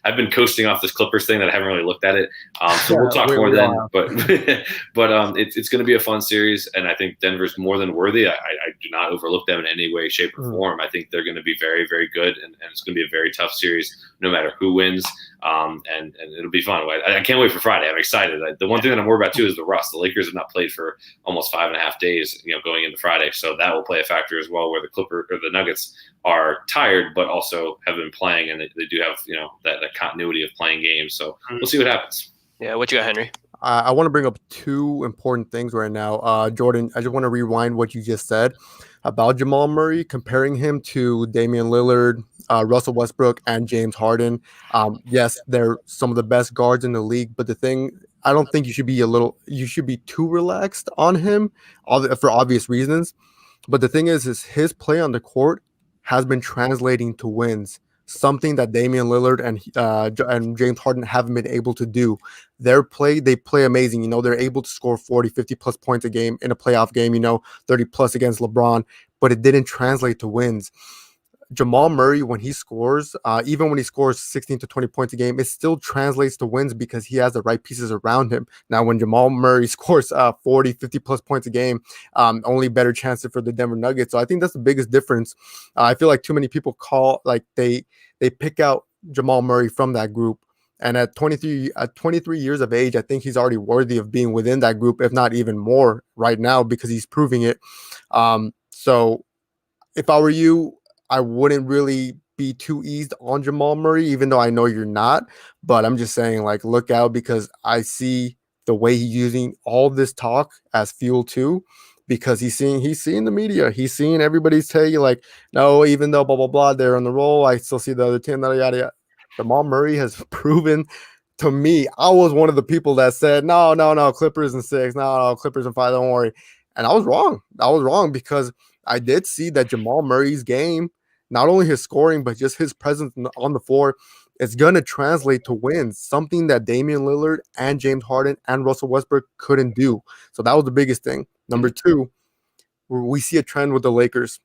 I've been coasting off this Clippers thing that I haven't really looked at it. So we'll talk more then. But it's going to be a fun series, and I think Denver's more than worthy. I do not overlook them in any way, shape, or form. I think they're going to be very, very good, and it's going to be a very tough series no matter who wins. And it'll be fun. I can't wait for Friday. I'm excited. The one thing that I'm worried about too is the rust. The Lakers have not played for almost 5.5 days, going into Friday. So that will play a factor as well, where the Nuggets are tired, but also have been playing, and they do have, that continuity of playing games. So we'll see what happens. Yeah. What you got, Henry? I want to bring up 2 important things right now. Jordan, I just want to rewind what you just said about Jamal Murray, comparing him to Damian Lillard, Russell Westbrook, and James Harden. Yes, they're some of the best guards in the league, but the thing, I don't think you should be too relaxed on him for obvious reasons. But the thing is his play on the court has been translating to wins, something that Damian Lillard and James Harden haven't been able to do. They play amazing. They're able to score 40, 50 plus points a game in a playoff game, 30 plus against LeBron, but it didn't translate to wins. Jamal Murray, when he scores, even when he scores 16 to 20 points a game, it still translates to wins because he has the right pieces around him. Now, when Jamal Murray scores 40, 50 plus points a game, only better chances for the Denver Nuggets. So I think that's the biggest difference. I feel like too many people they pick out Jamal Murray from that group. And at 23 years of age, I think he's already worthy of being within that group, if not even more right now, because he's proving it. So if I were you, I wouldn't really be too eased on Jamal Murray, even though I know you're not. But I'm just saying, like, look out, because I see the way he's using all this talk as fuel too, because he's seeing the media. He's seeing everybody say, like, no, even though blah, blah, blah, they're on the roll, I still see the other team, yada, yada, yada. Jamal Murray has proven to me, I was one of the people that said, no, Clippers in 6, no, Clippers in 5, don't worry. And I was wrong because I did see that Jamal Murray's game, not only his scoring, but just his presence on the floor, is going to translate to wins, something that Damian Lillard and James Harden and Russell Westbrook couldn't do. So that was the biggest thing. Number two, we see a trend with the Lakers.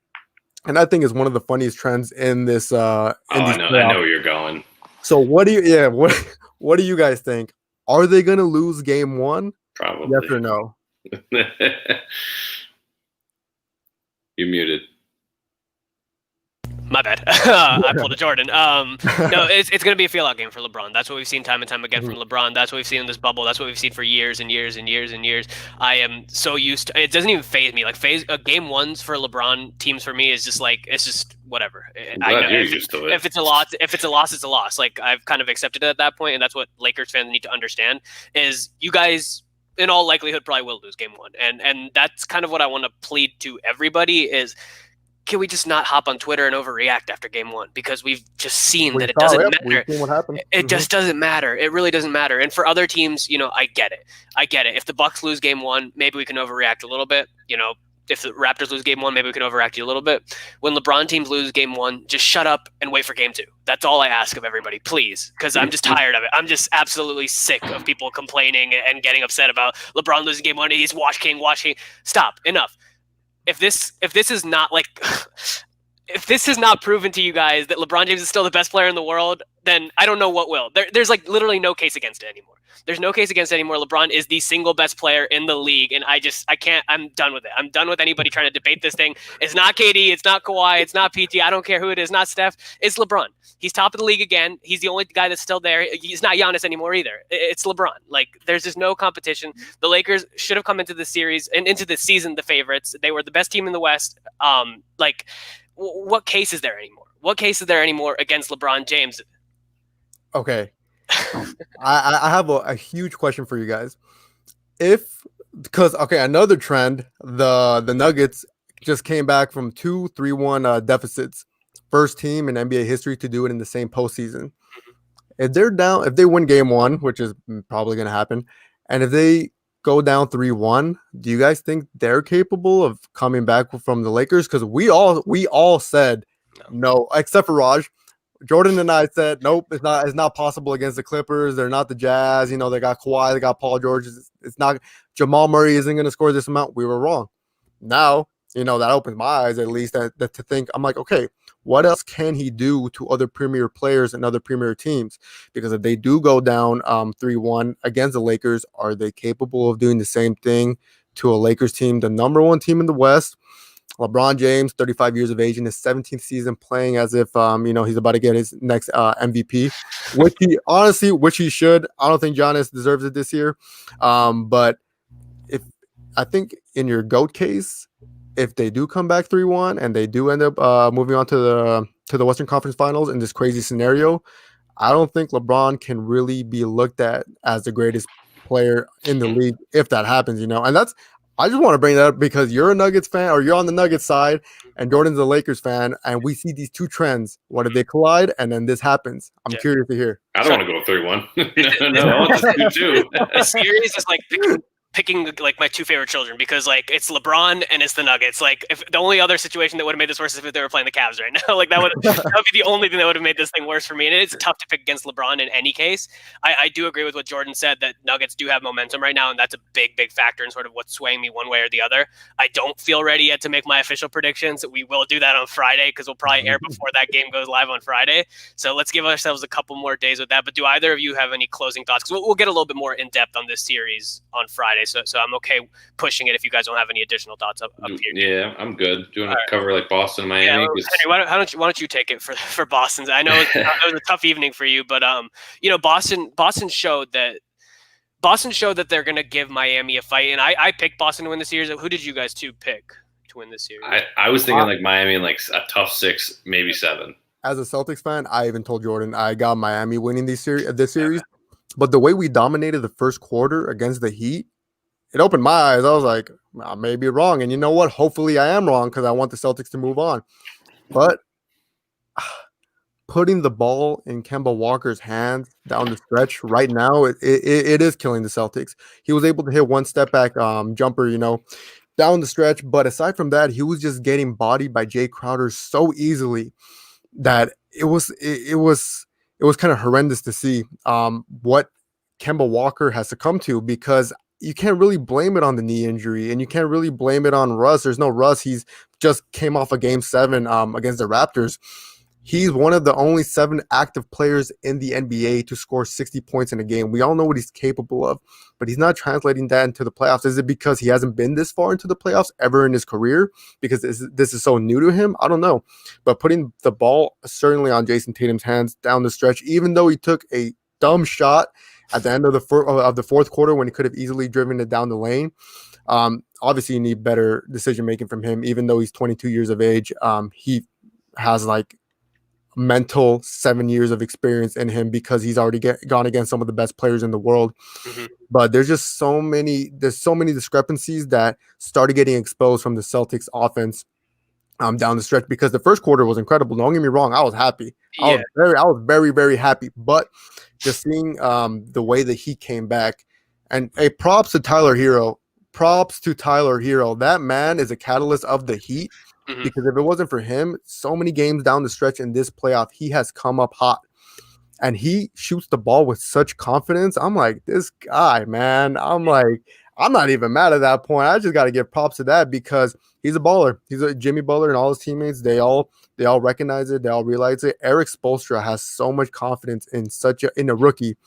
And I think it's one of the funniest trends in this. I know where you're going. So what do you guys think? Are they going to lose game 1? Probably. Yes or no? You're muted. My bad. I pulled a Jordan. No, it's going to be a feel-out game for LeBron. That's what we've seen time and time again from LeBron. That's what we've seen in this bubble. That's what we've seen for years and years and years and years. I am so used to it. Doesn't even faze me. Like game 1s for LeBron teams for me is just like, it's just whatever. I know if it's a loss, it's a loss. Like, I've kind of accepted it at that point, and that's what Lakers fans need to understand is you guys in all likelihood probably will lose game 1. And that's kind of what I want to plead to everybody is, can we just not hop on Twitter and overreact after game 1? Because we've just seen that it doesn't matter. We've seen what happened. It just doesn't matter. It really doesn't matter. And for other teams, I get it. If the Bucks lose game 1, maybe we can overreact a little bit. If the Raptors lose game 1, maybe we can overreact a little bit. When LeBron teams lose game 1, just shut up and wait for game 2. That's all I ask of everybody, please, because I'm just tired of it. I'm just absolutely sick of people complaining and getting upset about LeBron losing game 1. He's Wash King. Stop. Enough. If this is not if this is not proven to you guys that LeBron James is still the best player in the world, then I don't know what will. There's like literally no case against it anymore. There's no case against it anymore. LeBron is the single best player in the league, and I can't. I'm done with it. I'm done with anybody trying to debate this thing. It's not KD. It's not Kawhi. It's not PG. I don't care who it is. Not Steph. It's LeBron. He's top of the league again. He's the only guy that's still there. He's not Giannis anymore either. It's LeBron. Like, there's just no competition. The Lakers should have come into the series and into the season the favorites. They were the best team in the West. What case is there anymore? What case is there anymore against LeBron James? Okay. I have a huge question for you guys. Another trend, the Nuggets just came back from 2-3-1 deficits. First team in NBA history to do it in the same postseason. If they win game 1, which is probably going to happen, and if they go down 3-1, do you guys think they're capable of coming back from the Lakers? Because we all said no, except for Raj. Jordan and I said, nope, it's not possible against the Clippers. They're not the Jazz. They got Kawhi, they got Paul George. It's not. Jamal Murray isn't going to score this amount. We were wrong. Now, that opens my eyes at least to think. I'm like, okay, what else can he do to other premier players and other premier teams? Because if they do go down 3-1 against the Lakers, are they capable of doing the same thing to a Lakers team, the number 1 team in the West? LeBron James, 35 years of age, in his 17th season, playing as if he's about to get his next MVP, which he should. I don't think Giannis deserves it this year, but I think in your GOAT case, if they do come back 3-1 and they do end up moving on to the Western Conference Finals in this crazy scenario, I don't think LeBron can really be looked at as the greatest player in the league if that happens. And I just want to bring that up because you're a Nuggets fan, or you're on the Nuggets side, and Jordan's a Lakers fan, and we see these two trends. What if they collide, and then this happens? I'm curious to hear. I don't want to go 3-1. No, I want this 2-2. The series is like picking like my two favorite children because like it's LeBron and it's the Nuggets. Like if the only other situation that would have made this worse is if they were playing the Cavs right now. Like that would be the only thing that would have made this thing worse for me. And it's tough to pick against LeBron in any case. I do agree with what Jordan said that Nuggets do have momentum right now, and that's a big factor in sort of what's swaying me one way or the other. I don't feel ready yet to make my official predictions. We will do that on Friday because we'll probably air before that game goes live on Friday. So let's give ourselves a couple more days with that. But do either of you have any closing thoughts? Because we'll get a little bit more in depth on this series on Friday. So I'm okay pushing it if you guys don't have any additional thoughts up here. Yeah, I'm good. Do you want to cover like Boston, Miami? Yeah, Henry, why don't you take it for Boston? I know it was a tough evening for you, but Boston showed that they're going to give Miami a fight, and I picked Boston to win the series. Who did you guys two pick to win the series? I was thinking like Miami in like a tough 6, maybe 7. As a Celtics fan, I even told Jordan I got Miami winning this series. But the way we dominated the first quarter against the Heat, it opened my eyes. I was like, I may be wrong. And you know what? Hopefully I am wrong because I want the Celtics to move on. But putting the ball in Kemba Walker's hands down the stretch right now, it is killing the Celtics. He was able to hit one step back jumper, down the stretch. But aside from that, he was just getting bodied by Jay Crowder so easily that it was kind of horrendous to see what Kemba Walker has succumbed to, because you can't really blame it on the knee injury and you can't really blame it on Russ. There's no Russ. He's just came off a game 7 against the Raptors. He's one of the only 7 active players in the NBA to score 60 points in a game. We all know what he's capable of, but he's not translating that into the playoffs. Is it because he hasn't been this far into the playoffs ever in his career? Because this is so new to him? I don't know. But putting the ball certainly on Jason Tatum's hands down the stretch, even though he took a dumb shot at the end of the fourth quarter when he could have easily driven it down the lane. Obviously, you need better decision-making from him, even though he's 22 years of age. He has like mental 7 years of experience in him because he's already gone against some of the best players in the world. Mm-hmm. But there's so many discrepancies that started getting exposed from the Celtics offense down the stretch, because the first quarter was incredible. Don't get me wrong, I was happy. Yeah. I was very, very happy. But just seeing the way that he came back, and props to Tyler Hero. That man is a catalyst of the Heat. Mm-hmm. Because if it wasn't for him, so many games down the stretch in this playoff, he has come up hot. And he shoots the ball with such confidence. I'm like, this guy, man. I'm not even mad at that point. I just got to give props to that because he's a baller. He's a Jimmy Butler and all his teammates. They all recognize it. They all realize it. Eric Spoelstra has so much confidence in a rookie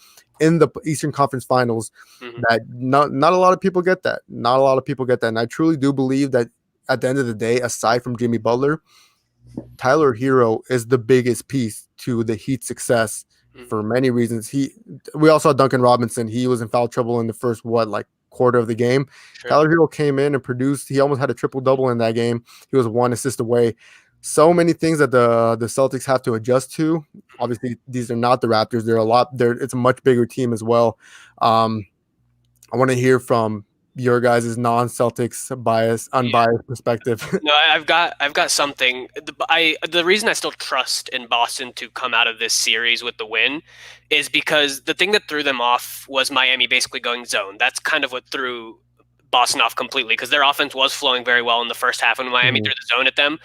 in the Eastern Conference Finals. Mm-hmm. that not a lot of people get that. Not a lot of people get that. And I truly do believe that at the end of the day, aside from Jimmy Butler, Tyler Hero is the biggest piece to the Heat's success for many reasons. We also saw Duncan Robinson. He was in foul trouble in the first quarter of the game. Sure. Tyler Hero came in and produced. He almost had a triple-double in that game. He was 1 assist away. So many things that the Celtics have to adjust to. Obviously, these are not the Raptors. It's a much bigger team as well. I want to hear from your guys' non-Celtics unbiased perspective. No, I've got something. The reason I still trust in Boston to come out of this series with the win is because the thing that threw them off was Miami basically going zone. That's kind of what threw Boston off completely, because their offense was flowing very well in the first half when Miami threw the zone at them.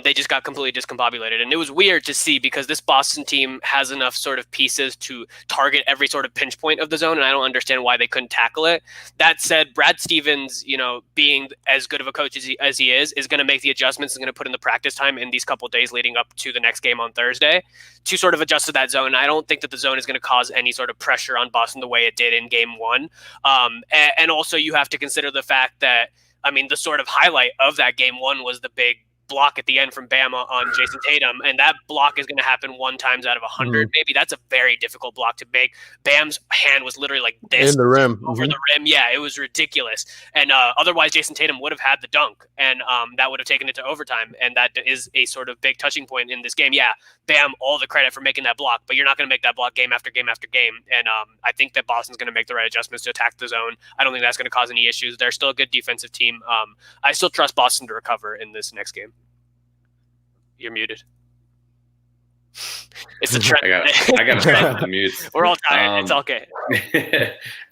They just got completely discombobulated. And it was weird to see because this Boston team has enough sort of pieces to target every sort of pinch point of the zone, and I don't understand why they couldn't tackle it. That said, Brad Stevens, being as good of a coach as he is going to make the adjustments, is going to put in the practice time in these couple of days leading up to the next game on Thursday to sort of adjust to that zone. I don't think that the zone is going to cause any sort of pressure on Boston the way it did in game 1. And also you have to consider the fact that, the sort of highlight of that game 1 was the big block at the end from Bama on Jason Tatum, and that block is going to happen 1 time out of 100. Maybe that's a very difficult block to make. Bam's hand was literally like this in the rim, over the rim. Yeah, it was ridiculous. And otherwise, Jason Tatum would have had the dunk, and that would have taken it to overtime. And that is a sort of big touching point in this game. Yeah, Bam, all the credit for making that block, but you're not going to make that block game after game after game. And I think that Boston's going to make the right adjustments to attack the zone. I don't think that's going to cause any issues. They're still a good defensive team. I still trust Boston to recover in this next game. You're muted. It's a trend. I got to stop with the mutes. We're all tired. It's okay.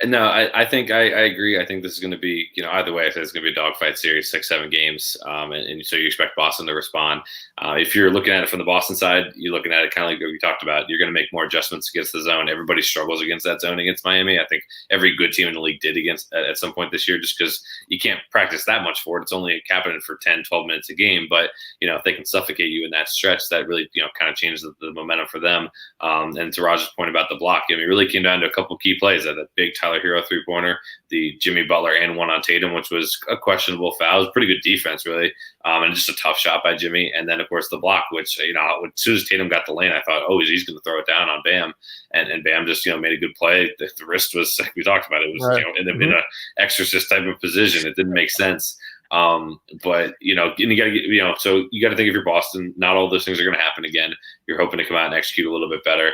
No, I think I agree. I think this is going to be, either way, I said it's going to be a dogfight series, 6-7 games. And so you expect Boston to respond. If you're looking at it from the Boston side, you're looking at it kind of like what we talked about. You're going to make more adjustments against the zone. Everybody struggles against that zone against Miami. I think every good team in the league did against at some point this year, just because you can't practice that much for it. It's only happening for 10, 12 minutes a game. But, if they can suffocate you in that stretch, that really, kind of changes the momentum for them. And to Raj's point about the block, it really came down to a couple key plays. That big Tyler Hero 3-pointer, the Jimmy Butler and one on Tatum, which was a questionable foul. It was pretty good defense, really, and just a tough shot by Jimmy. And then, of course, the block, which, as soon as Tatum got the lane, I thought, oh, he's going to throw it down on Bam. And Bam just, made a good play. The wrist was, like we talked about, it was, right. In a exorcist type of position. It didn't make sense. But and you gotta get, so you gotta think if you're Boston, not all those things are going to happen again. You're hoping to come out and execute a little bit better.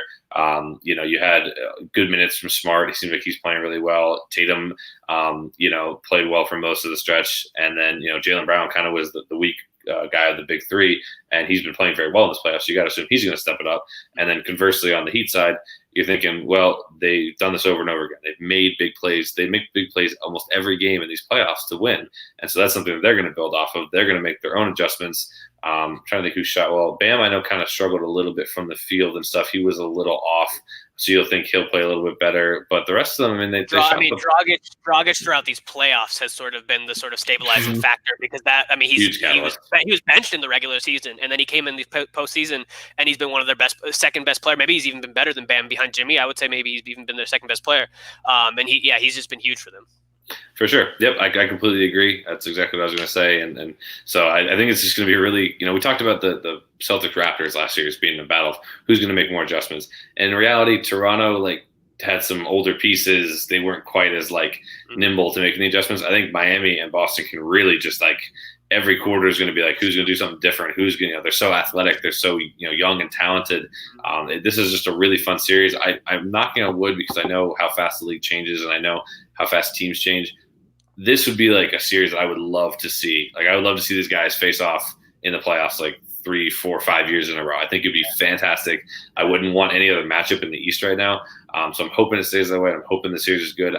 You had good minutes from Smart. He seems like he's playing really well. Tatum, played well for most of the stretch. And then, Jaylen Brown kind of was the weak guy of the big three, and he's been playing very well in this playoffs. So you got to assume he's going to step it up. And then conversely, on the Heat side, you're thinking, well, they've done this over and over again. They've made big plays. They make big plays almost every game in these playoffs to win. And so that's something that they're going to build off of. They're going to make their own adjustments. Trying to think who shot well. Bam, I know, kind of struggled a little bit from the field and stuff. He was a little off. So you'll think he'll play a little bit better. But the rest of them, Dragic throughout these playoffs has sort of been the sort of stabilizing factor, because he was benched in the regular season, and then he came in the postseason, and he's been one of their second best player. Maybe he's even been better than Bam behind Jimmy. I would say maybe he's even been their second best player. And he's just been huge for them. For sure. Yep, I completely agree. That's exactly what I was going to say. And so I think it's just going to be really, we talked about the Celtics Raptors last series being a battle of who's going to make more adjustments. And in reality, Toronto had some older pieces. They weren't quite as nimble to making the adjustments. I think Miami and Boston can really just every quarter is going to be who's going to do something different. Who's going to, they're so athletic. They're so, young and talented. This is just a really fun series. I'm knocking on wood because I know how fast the league changes and I know how fast teams change. This would be a series that I would love to see. I would love to see these guys face off in the playoffs 3, 4, 5 years in a row. I think it'd be fantastic. I wouldn't want any other matchup in the East right now. So I'm hoping it stays that way. I'm hoping the series is good.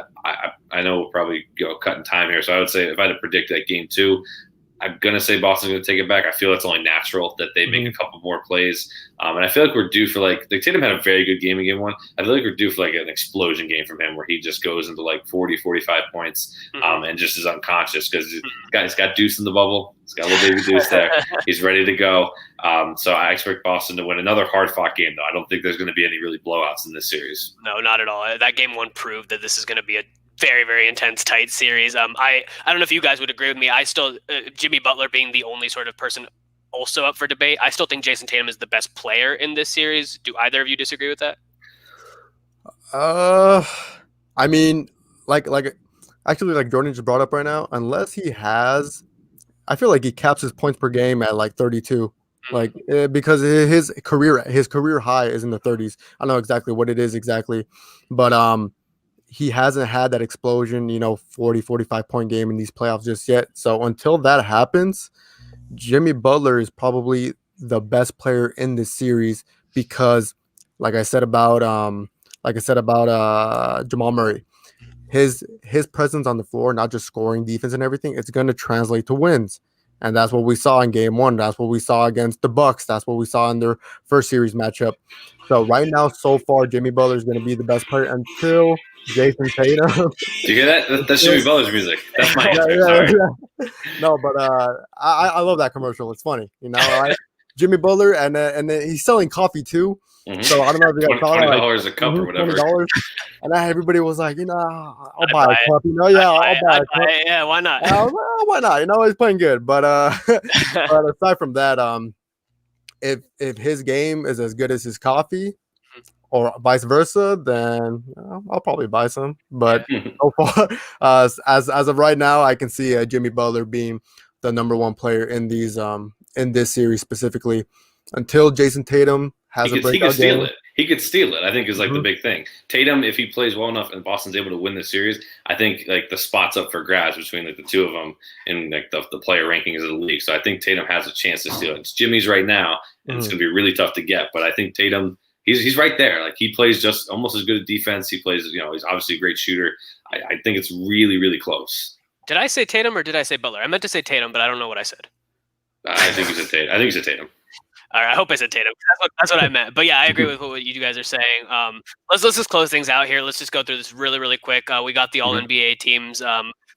I know we'll probably go cutting time here. So I would say if I had to predict that game 2, I'm going to say Boston's going to take it back. I feel it's only natural that they make a couple more plays. And I feel like we're due for Tatum had a very good game in game 1. I feel like we're due for an explosion game from him where he just goes into 40, 45 points and just is unconscious because he's got Deuce in the bubble. He's got a little baby Deuce there. He's ready to go. So I expect Boston to win another hard-fought game, though. I don't think there's going to be any really blowouts in this series. No, not at all. That game 1 proved that this is going to be a very, very intense, tight series. I don't know if you guys would agree with me. I still, Jimmy Butler being the only sort of person also up for debate, I still think Jason Tatum is the best player in this series. Do either of you disagree with that? I mean, actually, Jordan just brought up right now, unless he has, I feel like he caps his points per game at 32. Because his career high is in the 30s. I don't know exactly what it is exactly, but he hasn't had that explosion, 40, 45 point game in these playoffs just yet. So until that happens, Jimmy Butler is probably the best player in this series because, like I said about Jamal Murray, his presence on the floor, not just scoring, defense, and everything, it's going to translate to wins. And that's what we saw in game 1. That's what we saw against the Bucks. That's what we saw in their first series matchup. So right now, so far, Jimmy Butler is going to be the best player until Jason Tatum. Do you hear that? That's Jimmy Butler's music. That's my answer. Yeah. No, but I love that commercial. It's funny, Jimmy Butler, and then he's selling coffee too. Mm-hmm. So I don't know if you guys saw $20 a cup or whatever. $20. And everybody was like, I'll buy a cup. I'll buy a cup. Yeah, why not? Why not? He's playing good. But but aside from that, if his game is as good as his coffee, or vice versa, then I'll probably buy some. But so far, as of right now, I can see Jimmy Butler being the number 1 player in these in this series specifically. Until Jason Tatum has a breakout game. he could steal it, I think, is like the big thing. Tatum, if he plays well enough and Boston's able to win the series, I think like the spot's up for grabs between like the two of them in like the player rankings of the league. So I think Tatum has a chance to steal it. It's Jimmy's right now, and it's going to be really tough to get. But I think Tatum, he's right there. Like he plays just almost as good at defense. He plays, he's obviously a great shooter. I think it's really, really close. Did I say Tatum or did I say Butler? I meant to say Tatum, but I don't know what I said. I think you said Tatum. I think you said Tatum. All right, I hope I said Tatum. That's what I meant. But yeah, I agree with what you guys are saying. Let's just close things out here. Let's just go through this really, really quick. We got the All NBA teams.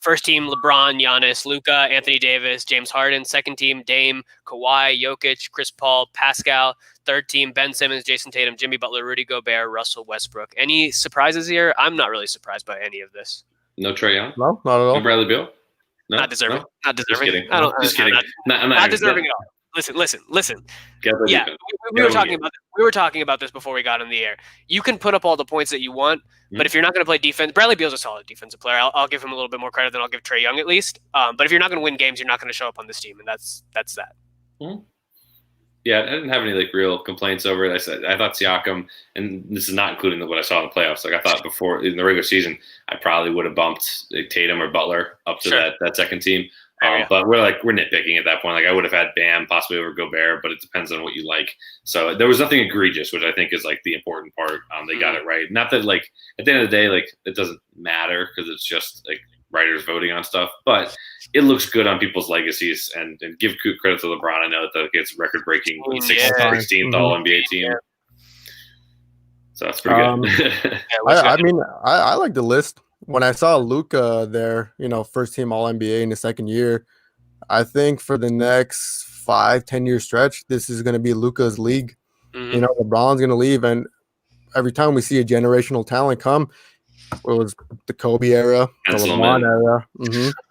First team: LeBron, Giannis, Luka, Anthony Davis, James Harden. Second team: Dame, Kawhi, Jokic, Chris Paul, Pascal. Third team: Ben Simmons, Jason Tatum, Jimmy Butler, Rudy Gobert, Russell Westbrook. Any surprises here? I'm not really surprised by any of this. No Trae Young? No, not at all. No Bradley Beal? No? Not deserving. No? Not deserving. Just kidding. I don't. Just kidding. I'm not deserving at all. Listen. Yeah, we were talking about this before we got on the air. You can put up all the points that you want, but if you're not going to play defense, Bradley Beal's a solid defensive player. I'll give him a little bit more credit than I'll give Trae Young at least. But if you're not going to win games, you're not going to show up on this team, and that's that. Mm-hmm. Yeah, I didn't have any like real complaints over it. I thought Siakam, and this is not including what I saw in the playoffs. Like I thought before in the regular season, I probably would have bumped like, Tatum or Butler up to that second team. But we're nitpicking at that point. Like I would have had Bam possibly over Gobert, but it depends on what you like. So there was nothing egregious, which I think is like the important part. They got it right. Not that like at the end of the day, like it doesn't matter because it's just like writers voting on stuff, but it looks good on people's legacies and give credit to LeBron. I know that it's record breaking 16th All NBA team. Yeah. So that's pretty good. I like the list. When I saw Luka there, first team All NBA in the second year, I think for the next 5-10 year stretch, this is going to be Luka's league. LeBron's going to leave, and every time we see a generational talent come, it was the Kobe era, the LeBron era,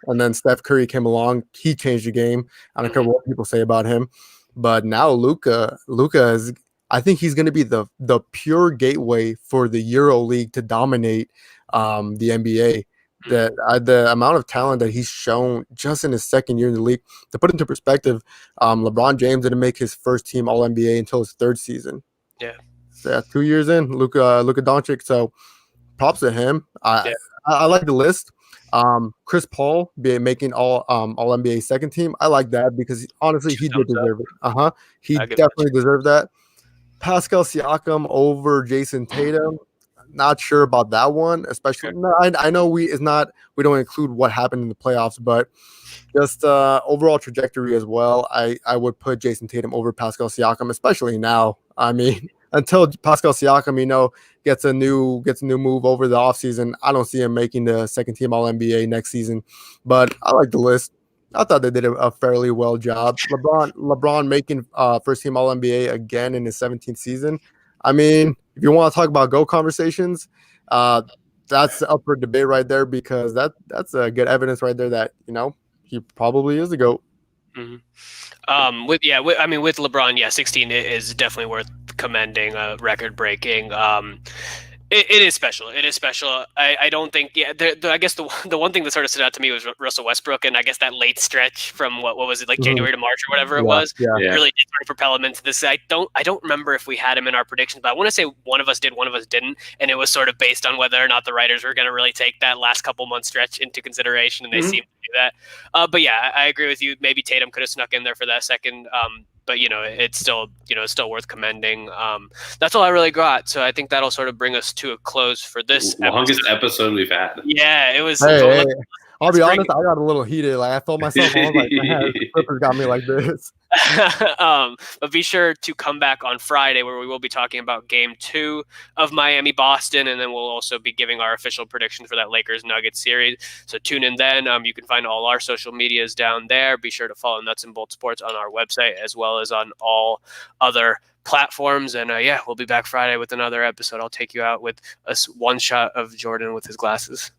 and then Steph Curry came along. He changed the game. I don't care what people say about him, but now Luka is. I think he's going to be the pure gateway for the Euro League to dominate the NBA. The amount of talent that he's shown just in his second year in the league, to put into perspective, LeBron James didn't make his first team All NBA until his third season. Yeah. So 2 years in, Luka Doncic. So props to him. I like the list. Chris Paul making all NBA second team. I like that because honestly he did deserve it. He definitely deserved that. Pascal Siakam over Jason Tatum. Not sure about that one, especially. No, I know we don't include what happened in the playoffs, but just overall trajectory as well. I would put Jason Tatum over Pascal Siakam, especially now. I mean, until Pascal Siakam, gets a new move over the offseason, I don't see him making the second team All NBA next season. But I like the list. I thought they did a fairly well job. LeBron making first team All NBA again in his 17th season. I mean, if you want to talk about GOAT conversations, that's up for debate right there because that's a good evidence right there that he probably is the GOAT. Mm-hmm. With LeBron, 16 is definitely worth commending, record breaking. It is special. It is special. I don't think. Yeah, I guess the one thing that sort of stood out to me was Russell Westbrook, and I guess that late stretch from what was it, like January to March or whatever it was, really did sort of propel him into this. I don't remember if we had him in our predictions, but I want to say one of us did, one of us didn't, and it was sort of based on whether or not the writers were going to really take that last couple month stretch into consideration, and they seem to do that. But yeah, I agree with you. Maybe Tatum could have snuck in there for that second. But it's still worth commending. That's all I really got. So I think that'll sort of bring us to a close for this longest episode we've had. Yeah, it was. I'll be honest, I got a little heated. Like I felt myself, I was like, man, Clippers got me like this. But be sure to come back on Friday where we will be talking about Game 2 of Miami-Boston, and then we'll also be giving our official prediction for that Lakers-Nuggets series. So tune in then. You can find all our social medias down there. Be sure to follow Nuts and Bolts Sports on our website as well as on all other platforms. And we'll be back Friday with another episode. I'll take you out with one shot of Jordan with his glasses.